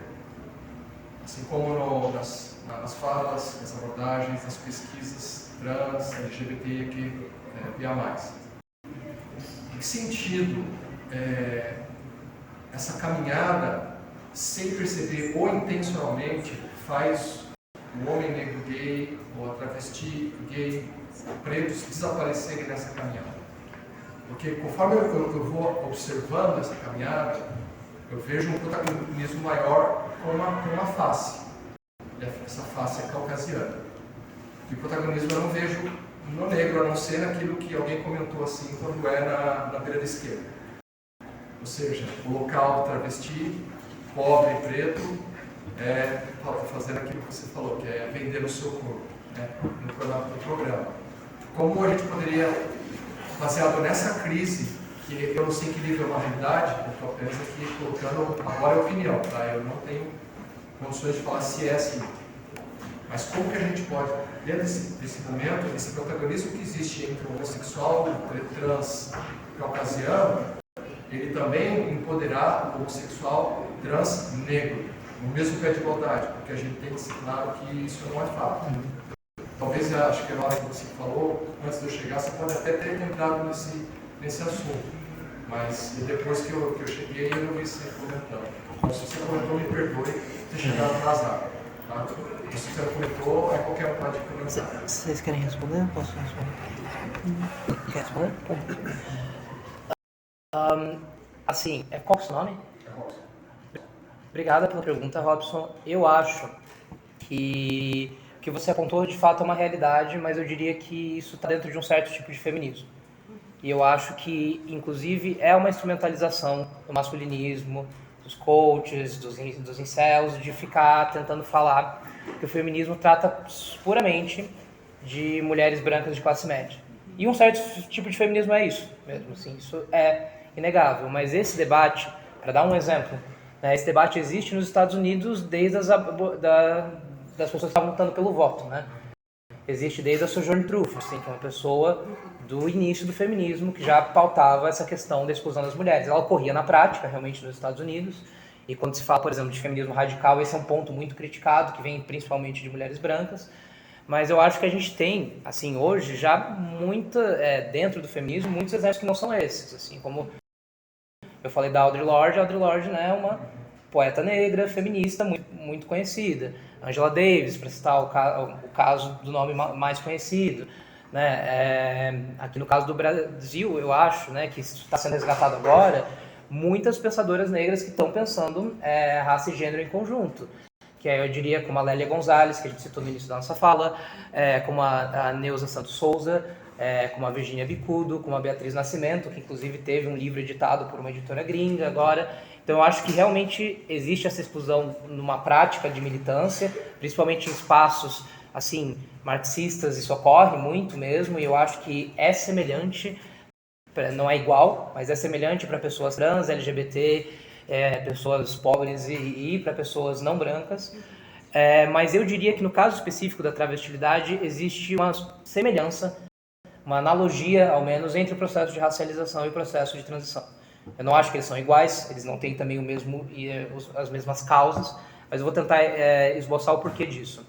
assim como nas falas, nas abordagens, nas pesquisas trans, LGBT, em que sentido essa caminhada, sem perceber ou intencionalmente, faz o homem negro gay ou a travesti gay, pretos, desaparecerem nessa caminhada? Porque conforme eu vou observando essa caminhada, eu vejo um protagonismo maior com uma face. E essa face é caucasiana. E o protagonismo eu não vejo no negro, a não ser naquilo que alguém comentou assim, quando na beira da esquerda. Ou seja, o local do travesti, pobre e preto, fazendo aquilo que você falou, que é vender o seu corpo, né, no programa. Como a gente poderia, baseado nessa crise, que eu não sei que nível é uma realidade, eu estou apenas aqui colocando agora a opinião, tá? Eu não tenho condições de falar se é assim. Mas como que a gente pode, dentro desse momento, esse protagonismo que existe entre o homossexual, o trans, caucasiano, ele também empoderar o homossexual trans negro, no mesmo pé de igualdade, porque a gente tem que ser claro que isso não é fato. Talvez, acho que na hora que você falou, antes de eu chegar, você pode até ter entrado nesse assunto, mas depois que eu cheguei, eu não vi você comentando. Então, se você comentou, me perdoe ter chegado atrasado. Tá? Se você comentou, qualquer um pode comentar. Vocês querem responder? Posso responder? Quer responder? Assim, qual é o seu nome? É Robson. Obrigada pela pergunta, Robson. Eu acho que o que você apontou de fato é uma realidade, mas eu diria que isso está dentro de um certo tipo de feminismo. E eu acho que, inclusive, é uma instrumentalização do masculinismo, dos coaches, dos incels, de ficar tentando falar que o feminismo trata puramente de mulheres brancas de classe média. E um certo tipo de feminismo é isso mesmo, assim, isso é inegável. Mas esse debate, para dar um exemplo, né, esse debate existe nos Estados Unidos desde das pessoas que estavam lutando pelo voto, né? Existe desde a Sojourner Truth, assim, que é uma pessoa do início do feminismo que já pautava essa questão da exclusão das mulheres. Ela ocorria na prática, realmente, nos Estados Unidos. E quando se fala, por exemplo, de feminismo radical, esse é um ponto muito criticado, que vem principalmente de mulheres brancas. Mas eu acho que a gente tem, assim, hoje já dentro do feminismo, muitos exemplos que não são esses, assim, como eu falei da Audre Lorde. A Audre Lorde, né, é uma poeta negra, feminista, muito conhecida. Angela Davis, para citar o caso do nome mais conhecido. Né? Aqui no caso do Brasil, eu acho, né, que está sendo resgatado agora, muitas pensadoras negras que estão pensando raça e gênero em conjunto. Que eu diria como a Lélia Gonzalez, que a gente citou no início da nossa fala, como a Neuza Santos Souza, como a Virginia Bicudo, como a Beatriz Nascimento, que inclusive teve um livro editado por uma editora gringa agora. Então eu acho que realmente existe essa exclusão numa prática de militância, principalmente em espaços assim marxistas, isso ocorre muito mesmo, e eu acho que é semelhante, não é igual, mas é semelhante para pessoas trans, LGBT, pessoas pobres e para pessoas não brancas. Mas eu diria que no caso específico da travestilidade existe uma semelhança, uma analogia, ao menos, entre o processo de racialização e o processo de transição. Eu não acho que eles são iguais, eles não têm também as mesmas causas, mas eu vou tentar esboçar o porquê disso.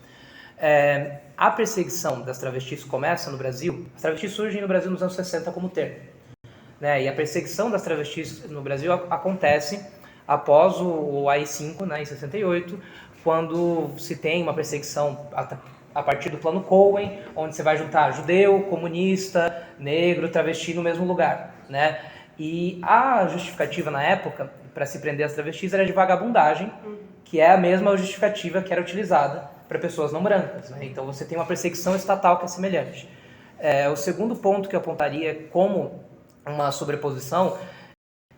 A perseguição das travestis começa no Brasil. As travestis surgem no Brasil nos anos 60 como termo, né? E a perseguição das travestis no Brasil acontece após o AI-5, né, em 68, quando se tem uma perseguição a partir do plano Cohen, onde você vai juntar judeu, comunista, negro, travesti no mesmo lugar, né? E a justificativa na época para se prender as travestis era de vagabundagem, que é a mesma justificativa que era utilizada para pessoas não brancas, né? Então você tem uma perseguição estatal que é semelhante. O segundo ponto que eu apontaria como uma sobreposição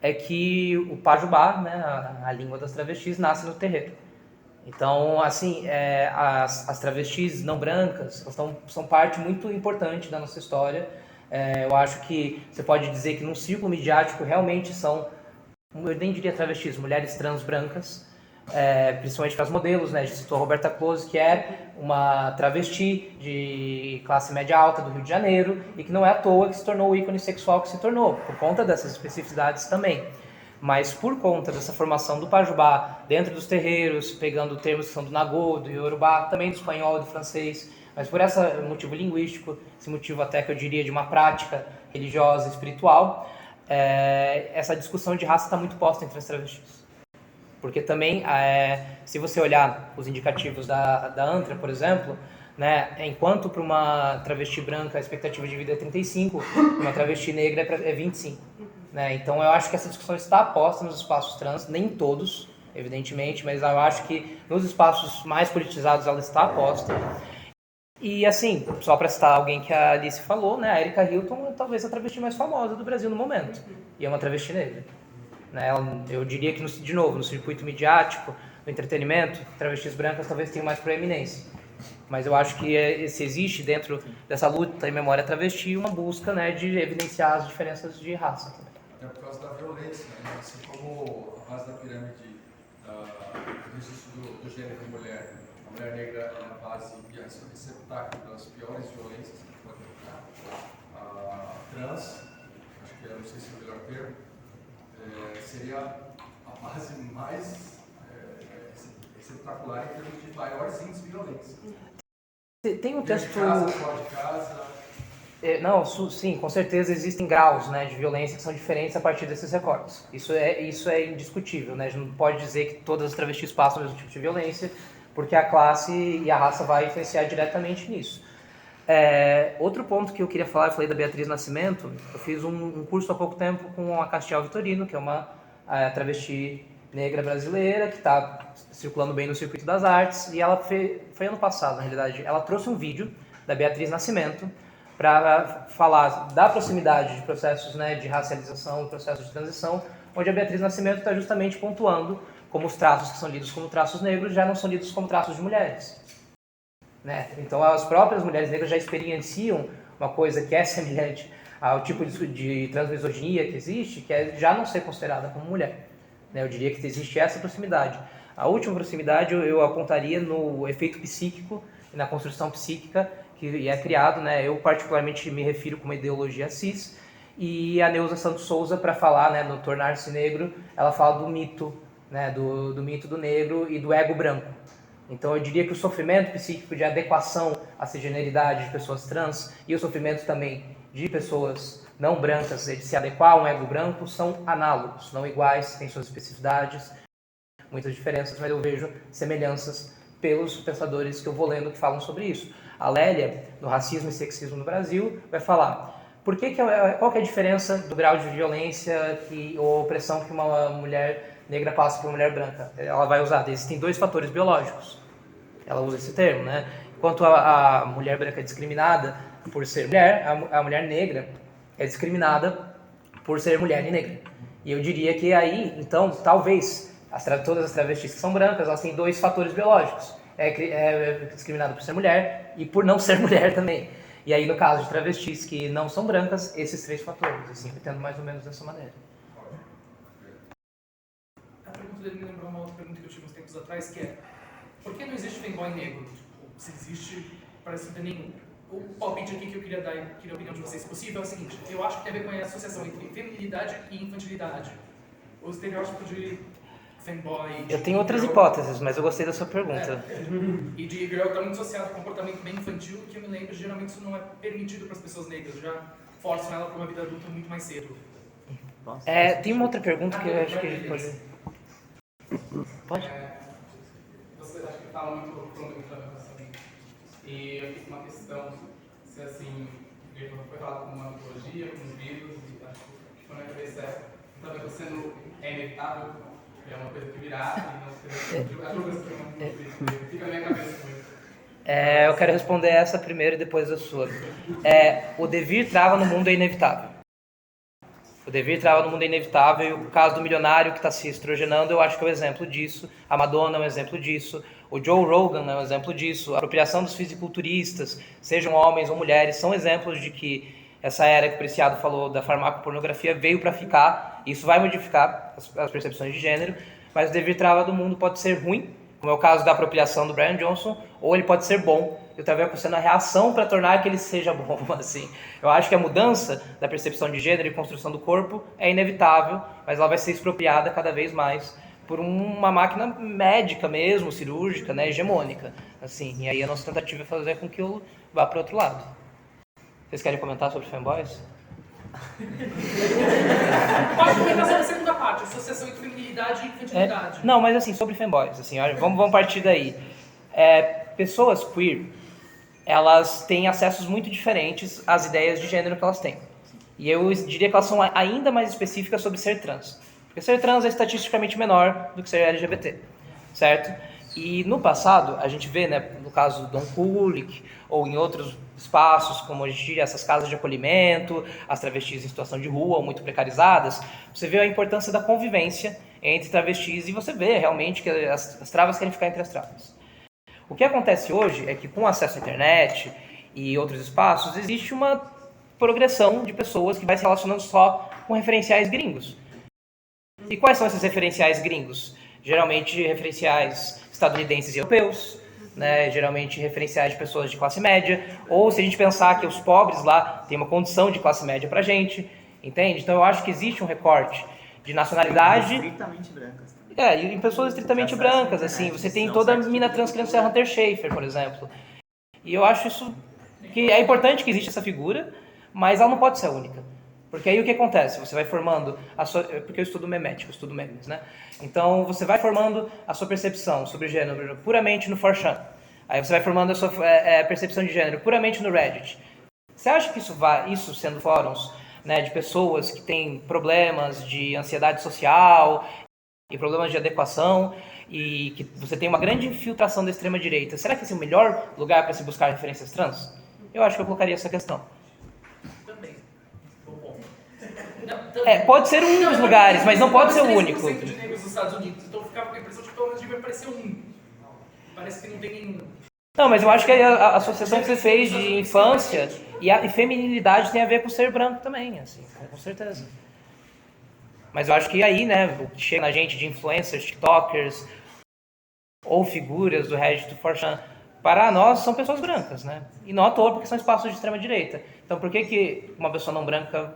é que o pajubá, né, a língua das travestis, nasce no terreiro. Então, assim, as travestis não brancas são parte muito importante da nossa história. Eu acho que você pode dizer que num círculo midiático realmente são, eu nem diria travestis, mulheres trans brancas, principalmente para as modelos, né? A gente citou a Roberta Close, que é uma travesti de classe média alta do Rio de Janeiro e que não é à toa que se tornou o ícone sexual que se tornou, por conta dessas especificidades também. Mas por conta dessa formação do pajubá dentro dos terreiros, pegando termos que são do Nagô, do Yorubá, também do espanhol, do francês, mas por esse motivo linguístico, esse motivo até que eu diria de uma prática religiosa, espiritual, essa discussão de raça está muito posta entre as travestis. Porque também, se você olhar os indicativos da ANTRA, por exemplo, né, enquanto para uma travesti branca a expectativa de vida é 35, para uma travesti negra é 25. Né? Então eu acho que essa discussão está posta nos espaços trans, nem todos, evidentemente, mas eu acho que nos espaços mais politizados ela está posta. E assim, só para citar alguém que a Alice falou, né, a Erika Hilton é talvez a travesti mais famosa do Brasil no momento, e é uma travesti negra. Né? Eu diria que, de novo, no circuito midiático, no entretenimento, travestis brancas talvez tenham mais proeminência. Mas eu acho que se existe dentro dessa luta em memória travesti uma busca, né, de evidenciar as diferenças de raça também. É por causa da violência, né? Assim como a base da pirâmide do registro do gênero da mulher. A mulher negra é a base e a receptáculo das piores violências que pode ter. A trans, acho que não sei se é o melhor termo, seria a base mais receptacular em termos de maiores índices de violência. Tem um texto... Casa, fora de casa... Não, sim, com certeza existem graus, né, de violência que são diferentes a partir desses recortes. Isso é indiscutível, né? A gente não pode dizer que todas as travestis passam o mesmo tipo de violência, porque a classe e a raça vai influenciar diretamente nisso. Outro ponto que eu queria falar, eu falei da Beatriz Nascimento, eu fiz um curso há pouco tempo com a Castiel Vitorino, que é uma travesti negra brasileira, que está circulando bem no circuito das artes, e ela foi ano passado, na realidade, ela trouxe um vídeo da Beatriz Nascimento, para falar da proximidade de processos, né, de racialização e processos de transição, onde a Beatriz Nascimento está justamente pontuando como os traços que são lidos como traços negros já não são lidos como traços de mulheres. Né? Então as próprias mulheres negras já experienciam uma coisa que é semelhante ao tipo de transmisoginia que existe, que é já não ser considerada como mulher. Né? Eu diria que existe essa proximidade. A última proximidade eu apontaria no efeito psíquico e na construção psíquica que é criado, né? Eu particularmente me refiro como ideologia cis, e a Neuza Santos Souza, para falar, né, no Tornar-se Negro, ela fala do mito, né, do mito do negro e do ego branco. Então eu diria que o sofrimento psíquico de adequação à cisgeneridade de pessoas trans e o sofrimento também de pessoas não brancas de se adequar a um ego branco são análogos, não iguais, têm suas especificidades, muitas diferenças, mas eu vejo semelhanças pelos pensadores que eu vou lendo que falam sobre isso. A Lélia, no Racismo e Sexismo no Brasil, vai falar qual que é a diferença do grau de violência ou opressão que uma mulher negra passa por uma mulher branca. Ela vai usar, existem 2 fatores biológicos. Ela usa esse termo, né? Enquanto a mulher branca é discriminada por ser mulher, a mulher negra é discriminada por ser mulher e negra. E eu diria que aí, então, talvez, todas as travestis que são brancas, elas têm 2 fatores biológicos. É discriminada por ser mulher e por não ser mulher também. E aí, no caso de travestis que não são brancas, esses 3 fatores, assim, eu entendo mais ou menos dessa maneira. A pergunta dele me lembrou uma outra pergunta que eu tive uns tempos atrás, que é: por que não existe fanboy negro? Tipo, se existe, parece que não tem nenhum. O palpite aqui que eu queria dar, queria a opinião de vocês, se possível, é o seguinte: eu acho que tem a ver com a associação entre feminilidade e infantilidade. O estereótipo de fanboy... Eu tenho outras hipóteses, mas eu gostei da sua pergunta. E de girl está muito associado a um comportamento bem infantil, que eu me lembro, geralmente isso não é permitido para as pessoas negras, já forçam ela para uma vida adulta muito mais cedo. Tem uma outra pergunta que eu acho que a gente pode... Pode? Você acha que fala muito assim, e eu fiz uma questão, se assim, foi falado com uma mitologia, com os livros, e acho que quando a cabeça talvez você não é inevitável, é uma coisa que virá, e não se fica na minha cabeça muito. Eu quero responder essa primeiro e depois a sua. O devir trava no mundo é inevitável. O devir trava no mundo é inevitável, e o caso do milionário que está se estrogenando, eu acho que é um exemplo disso. A Madonna é um exemplo disso. O Joe Rogan é um exemplo disso. A apropriação dos fisiculturistas, sejam homens ou mulheres, são exemplos de que essa era que o Preciado falou da farmacopornografia veio para ficar. Isso vai modificar as percepções de gênero, mas o devir trava do mundo pode ser ruim, como é o caso da apropriação do Brian Johnson, ou ele pode ser bom. Eu estava acontecendo a reação para tornar que ele seja bom, assim. Eu acho que a mudança da percepção de gênero e construção do corpo é inevitável, mas ela vai ser expropriada cada vez mais por uma máquina médica mesmo, cirúrgica, né, hegemônica, assim. E aí a nossa tentativa é fazer com que eu vá para o outro lado. Vocês querem comentar sobre fanboys? Pode comentar sobre a segunda parte, associação entre feminilidade e infantilidade. Não, mas assim, sobre fanboys, assim, olha, vamos partir daí. Pessoas queer, elas têm acessos muito diferentes às ideias de gênero que elas têm. E eu diria que elas são ainda mais específicas sobre ser trans. Porque ser trans é estatisticamente menor do que ser LGBT, certo? E no passado, a gente vê, né, no caso do Don Kulik, ou em outros espaços, como a gente diria, essas casas de acolhimento, as travestis em situação de rua, ou muito precarizadas, você vê a importância da convivência entre travestis e você vê realmente que as travas querem ficar entre as travas. O que acontece hoje é que com acesso à internet e outros espaços, existe uma progressão de pessoas que vai se relacionando só com referenciais gringos. E quais são esses referenciais gringos? Geralmente referenciais estadunidenses e europeus, né? Geralmente referenciais de pessoas de classe média, ou se a gente pensar que os pobres lá têm uma condição de classe média pra gente, entende? Então eu acho que existe um recorte de nacionalidade... Estritamente brancas. E em pessoas estritamente brancas, assim, você tem toda a mina trans querendo ser a Hunter Schafer, por exemplo. E eu acho isso que é importante que exista essa figura, mas ela não pode ser a única. Porque aí o que acontece? Você vai formando porque eu estudo memética, eu estudo memes, né? Então você vai formando a sua percepção sobre gênero puramente no 4chan. Aí você vai formando a sua percepção de gênero puramente no Reddit. Você acha que isso sendo fóruns, né, de pessoas que têm problemas de ansiedade social e problemas de adequação e que você tem uma grande infiltração da extrema-direita, será que esse é o melhor lugar para se buscar referências trans? Eu acho que eu colocaria essa questão. Também. Pode ser um dos lugares, mas não pode ser o único. 3% de negros nos Estados Unidos, então eu ficava com a impressão de que pelo menos devia aparecer um. Parece que não tem nenhum. Não, mas eu acho que a associação que você fez de infância e feminilidade tem a ver com ser branco também, assim, com certeza. Mas eu acho que aí, né, o que chega na gente de influencers, tiktokers ou figuras do Reddit do 4chan, para nós são pessoas brancas, né? E não à toa porque são espaços de extrema-direita. Então por que uma pessoa não branca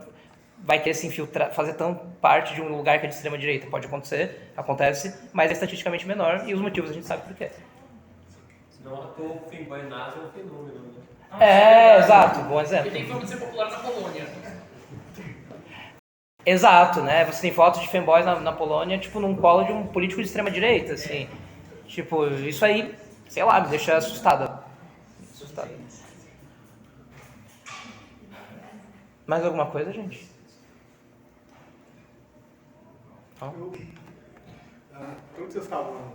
vai querer se infiltrar, fazer tão parte de um lugar que é de extrema-direita? Pode acontecer, acontece, mas é estatisticamente menor e os motivos a gente sabe por quê. Não à toa o fanboy nazi é um fenômeno, né? Exato, bom exemplo. E tem fama de ser popular na Polônia. Exato, né? Você tem fotos de fanboys na Polônia, tipo, num colo de um político de extrema direita, assim. Tipo, isso aí, sei lá, me deixa assustado. Mais alguma coisa, gente? Não? Quando vocês estavam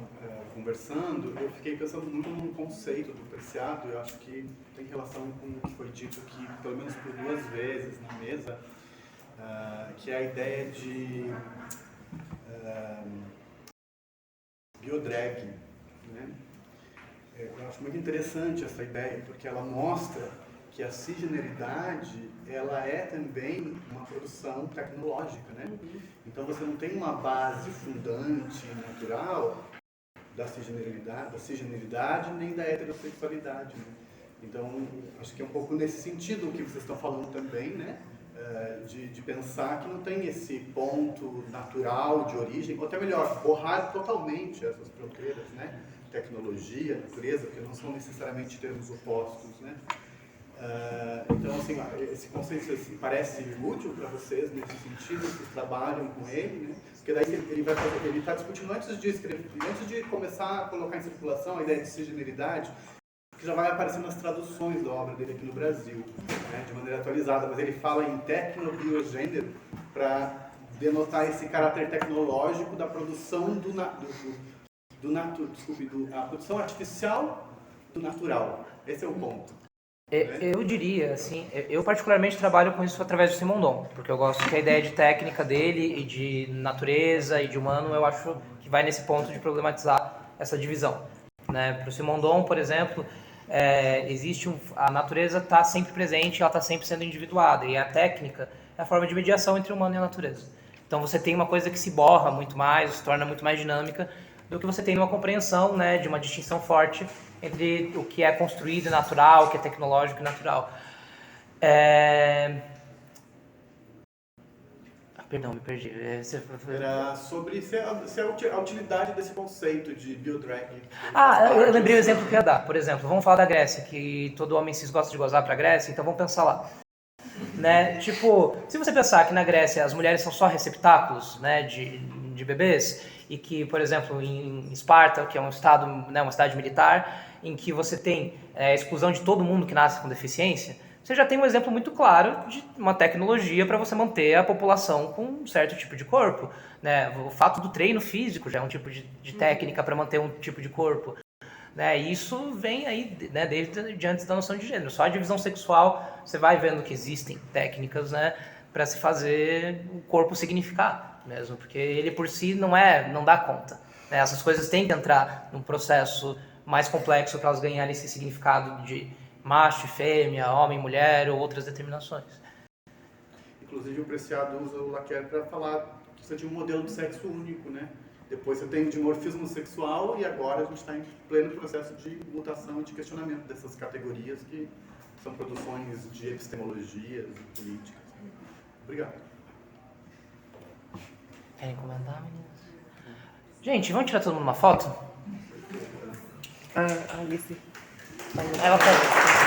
conversando, eu fiquei pensando muito num conceito do Preciado. Eu acho que tem relação com o que foi dito aqui, pelo menos por 2 vezes na mesa, que é a ideia de biodrag, né? Eu acho muito interessante essa ideia, porque ela mostra que a cisgeneridade, ela é também uma produção tecnológica, né? Então você não tem uma base fundante natural da cisgeneridade nem da heterossexualidade, né? Então, acho que é um pouco nesse sentido que vocês estão falando também, né? De pensar que não tem esse ponto natural de origem, ou até melhor, borrar totalmente essas fronteiras, né? Tecnologia, natureza, porque não são necessariamente termos opostos, né? Então, assim, esse conceito assim, parece útil para vocês nesse sentido, vocês trabalham com ele, né? Porque daí ele está discutindo antes de começar a colocar em circulação a ideia de cisgeneridade, que já vai aparecer nas traduções da obra dele aqui no Brasil, né, de maneira atualizada, mas ele fala em tecnobiogênero para denotar esse caráter tecnológico da produção a produção artificial do natural. Esse é o ponto. Eu diria, assim, eu particularmente trabalho com isso através do Simondon, porque eu gosto que a ideia de técnica dele e de natureza e de humano, eu acho que vai nesse ponto de problematizar essa divisão, né? Para o Simondon, por exemplo, a natureza está sempre presente, ela está sempre sendo individuada, e a técnica é a forma de mediação entre o humano e a natureza. Então você tem uma coisa que se borra muito mais, se torna muito mais dinâmica, do que você tem uma compreensão, né, de uma distinção forte entre o que é construído e natural, o que é tecnológico e natural. Perdão, me perdi. Era sobre a utilidade desse conceito de biodrag. Eu lembrei o exemplo que eu ia dar. Por exemplo, vamos falar da Grécia, que todo homem cis gosta de gozar pra Grécia, então vamos pensar lá. Né? Tipo, se você pensar que na Grécia as mulheres são só receptáculos, né, de bebês, e que, por exemplo, em Esparta, que é um estado, né, uma cidade militar, em que você tem a exclusão de todo mundo que nasce com deficiência, você já tem um exemplo muito claro de uma tecnologia para você manter a população com um certo tipo de corpo, né? O fato do treino físico já é um tipo de técnica para manter um tipo de corpo. Né? E isso vem aí, né, desde antes da noção de gênero. Só a divisão sexual, você vai vendo que existem técnicas, né, para se fazer o corpo significar mesmo, porque ele por si não dá conta. Né? Essas coisas têm que entrar num processo mais complexo para elas ganharem esse significado de macho, fêmea, homem, mulher ou outras determinações. Inclusive o Preciado usa o Laquer para falar que você tinha um modelo de sexo único, né? Depois você tem o dimorfismo sexual e agora a gente está em pleno processo de mutação e de questionamento dessas categorias que são produções de epistemologias e políticas. Obrigado. Querem comentar, meninas? Gente, vamos tirar todo mundo uma foto? Alice. Ela pode.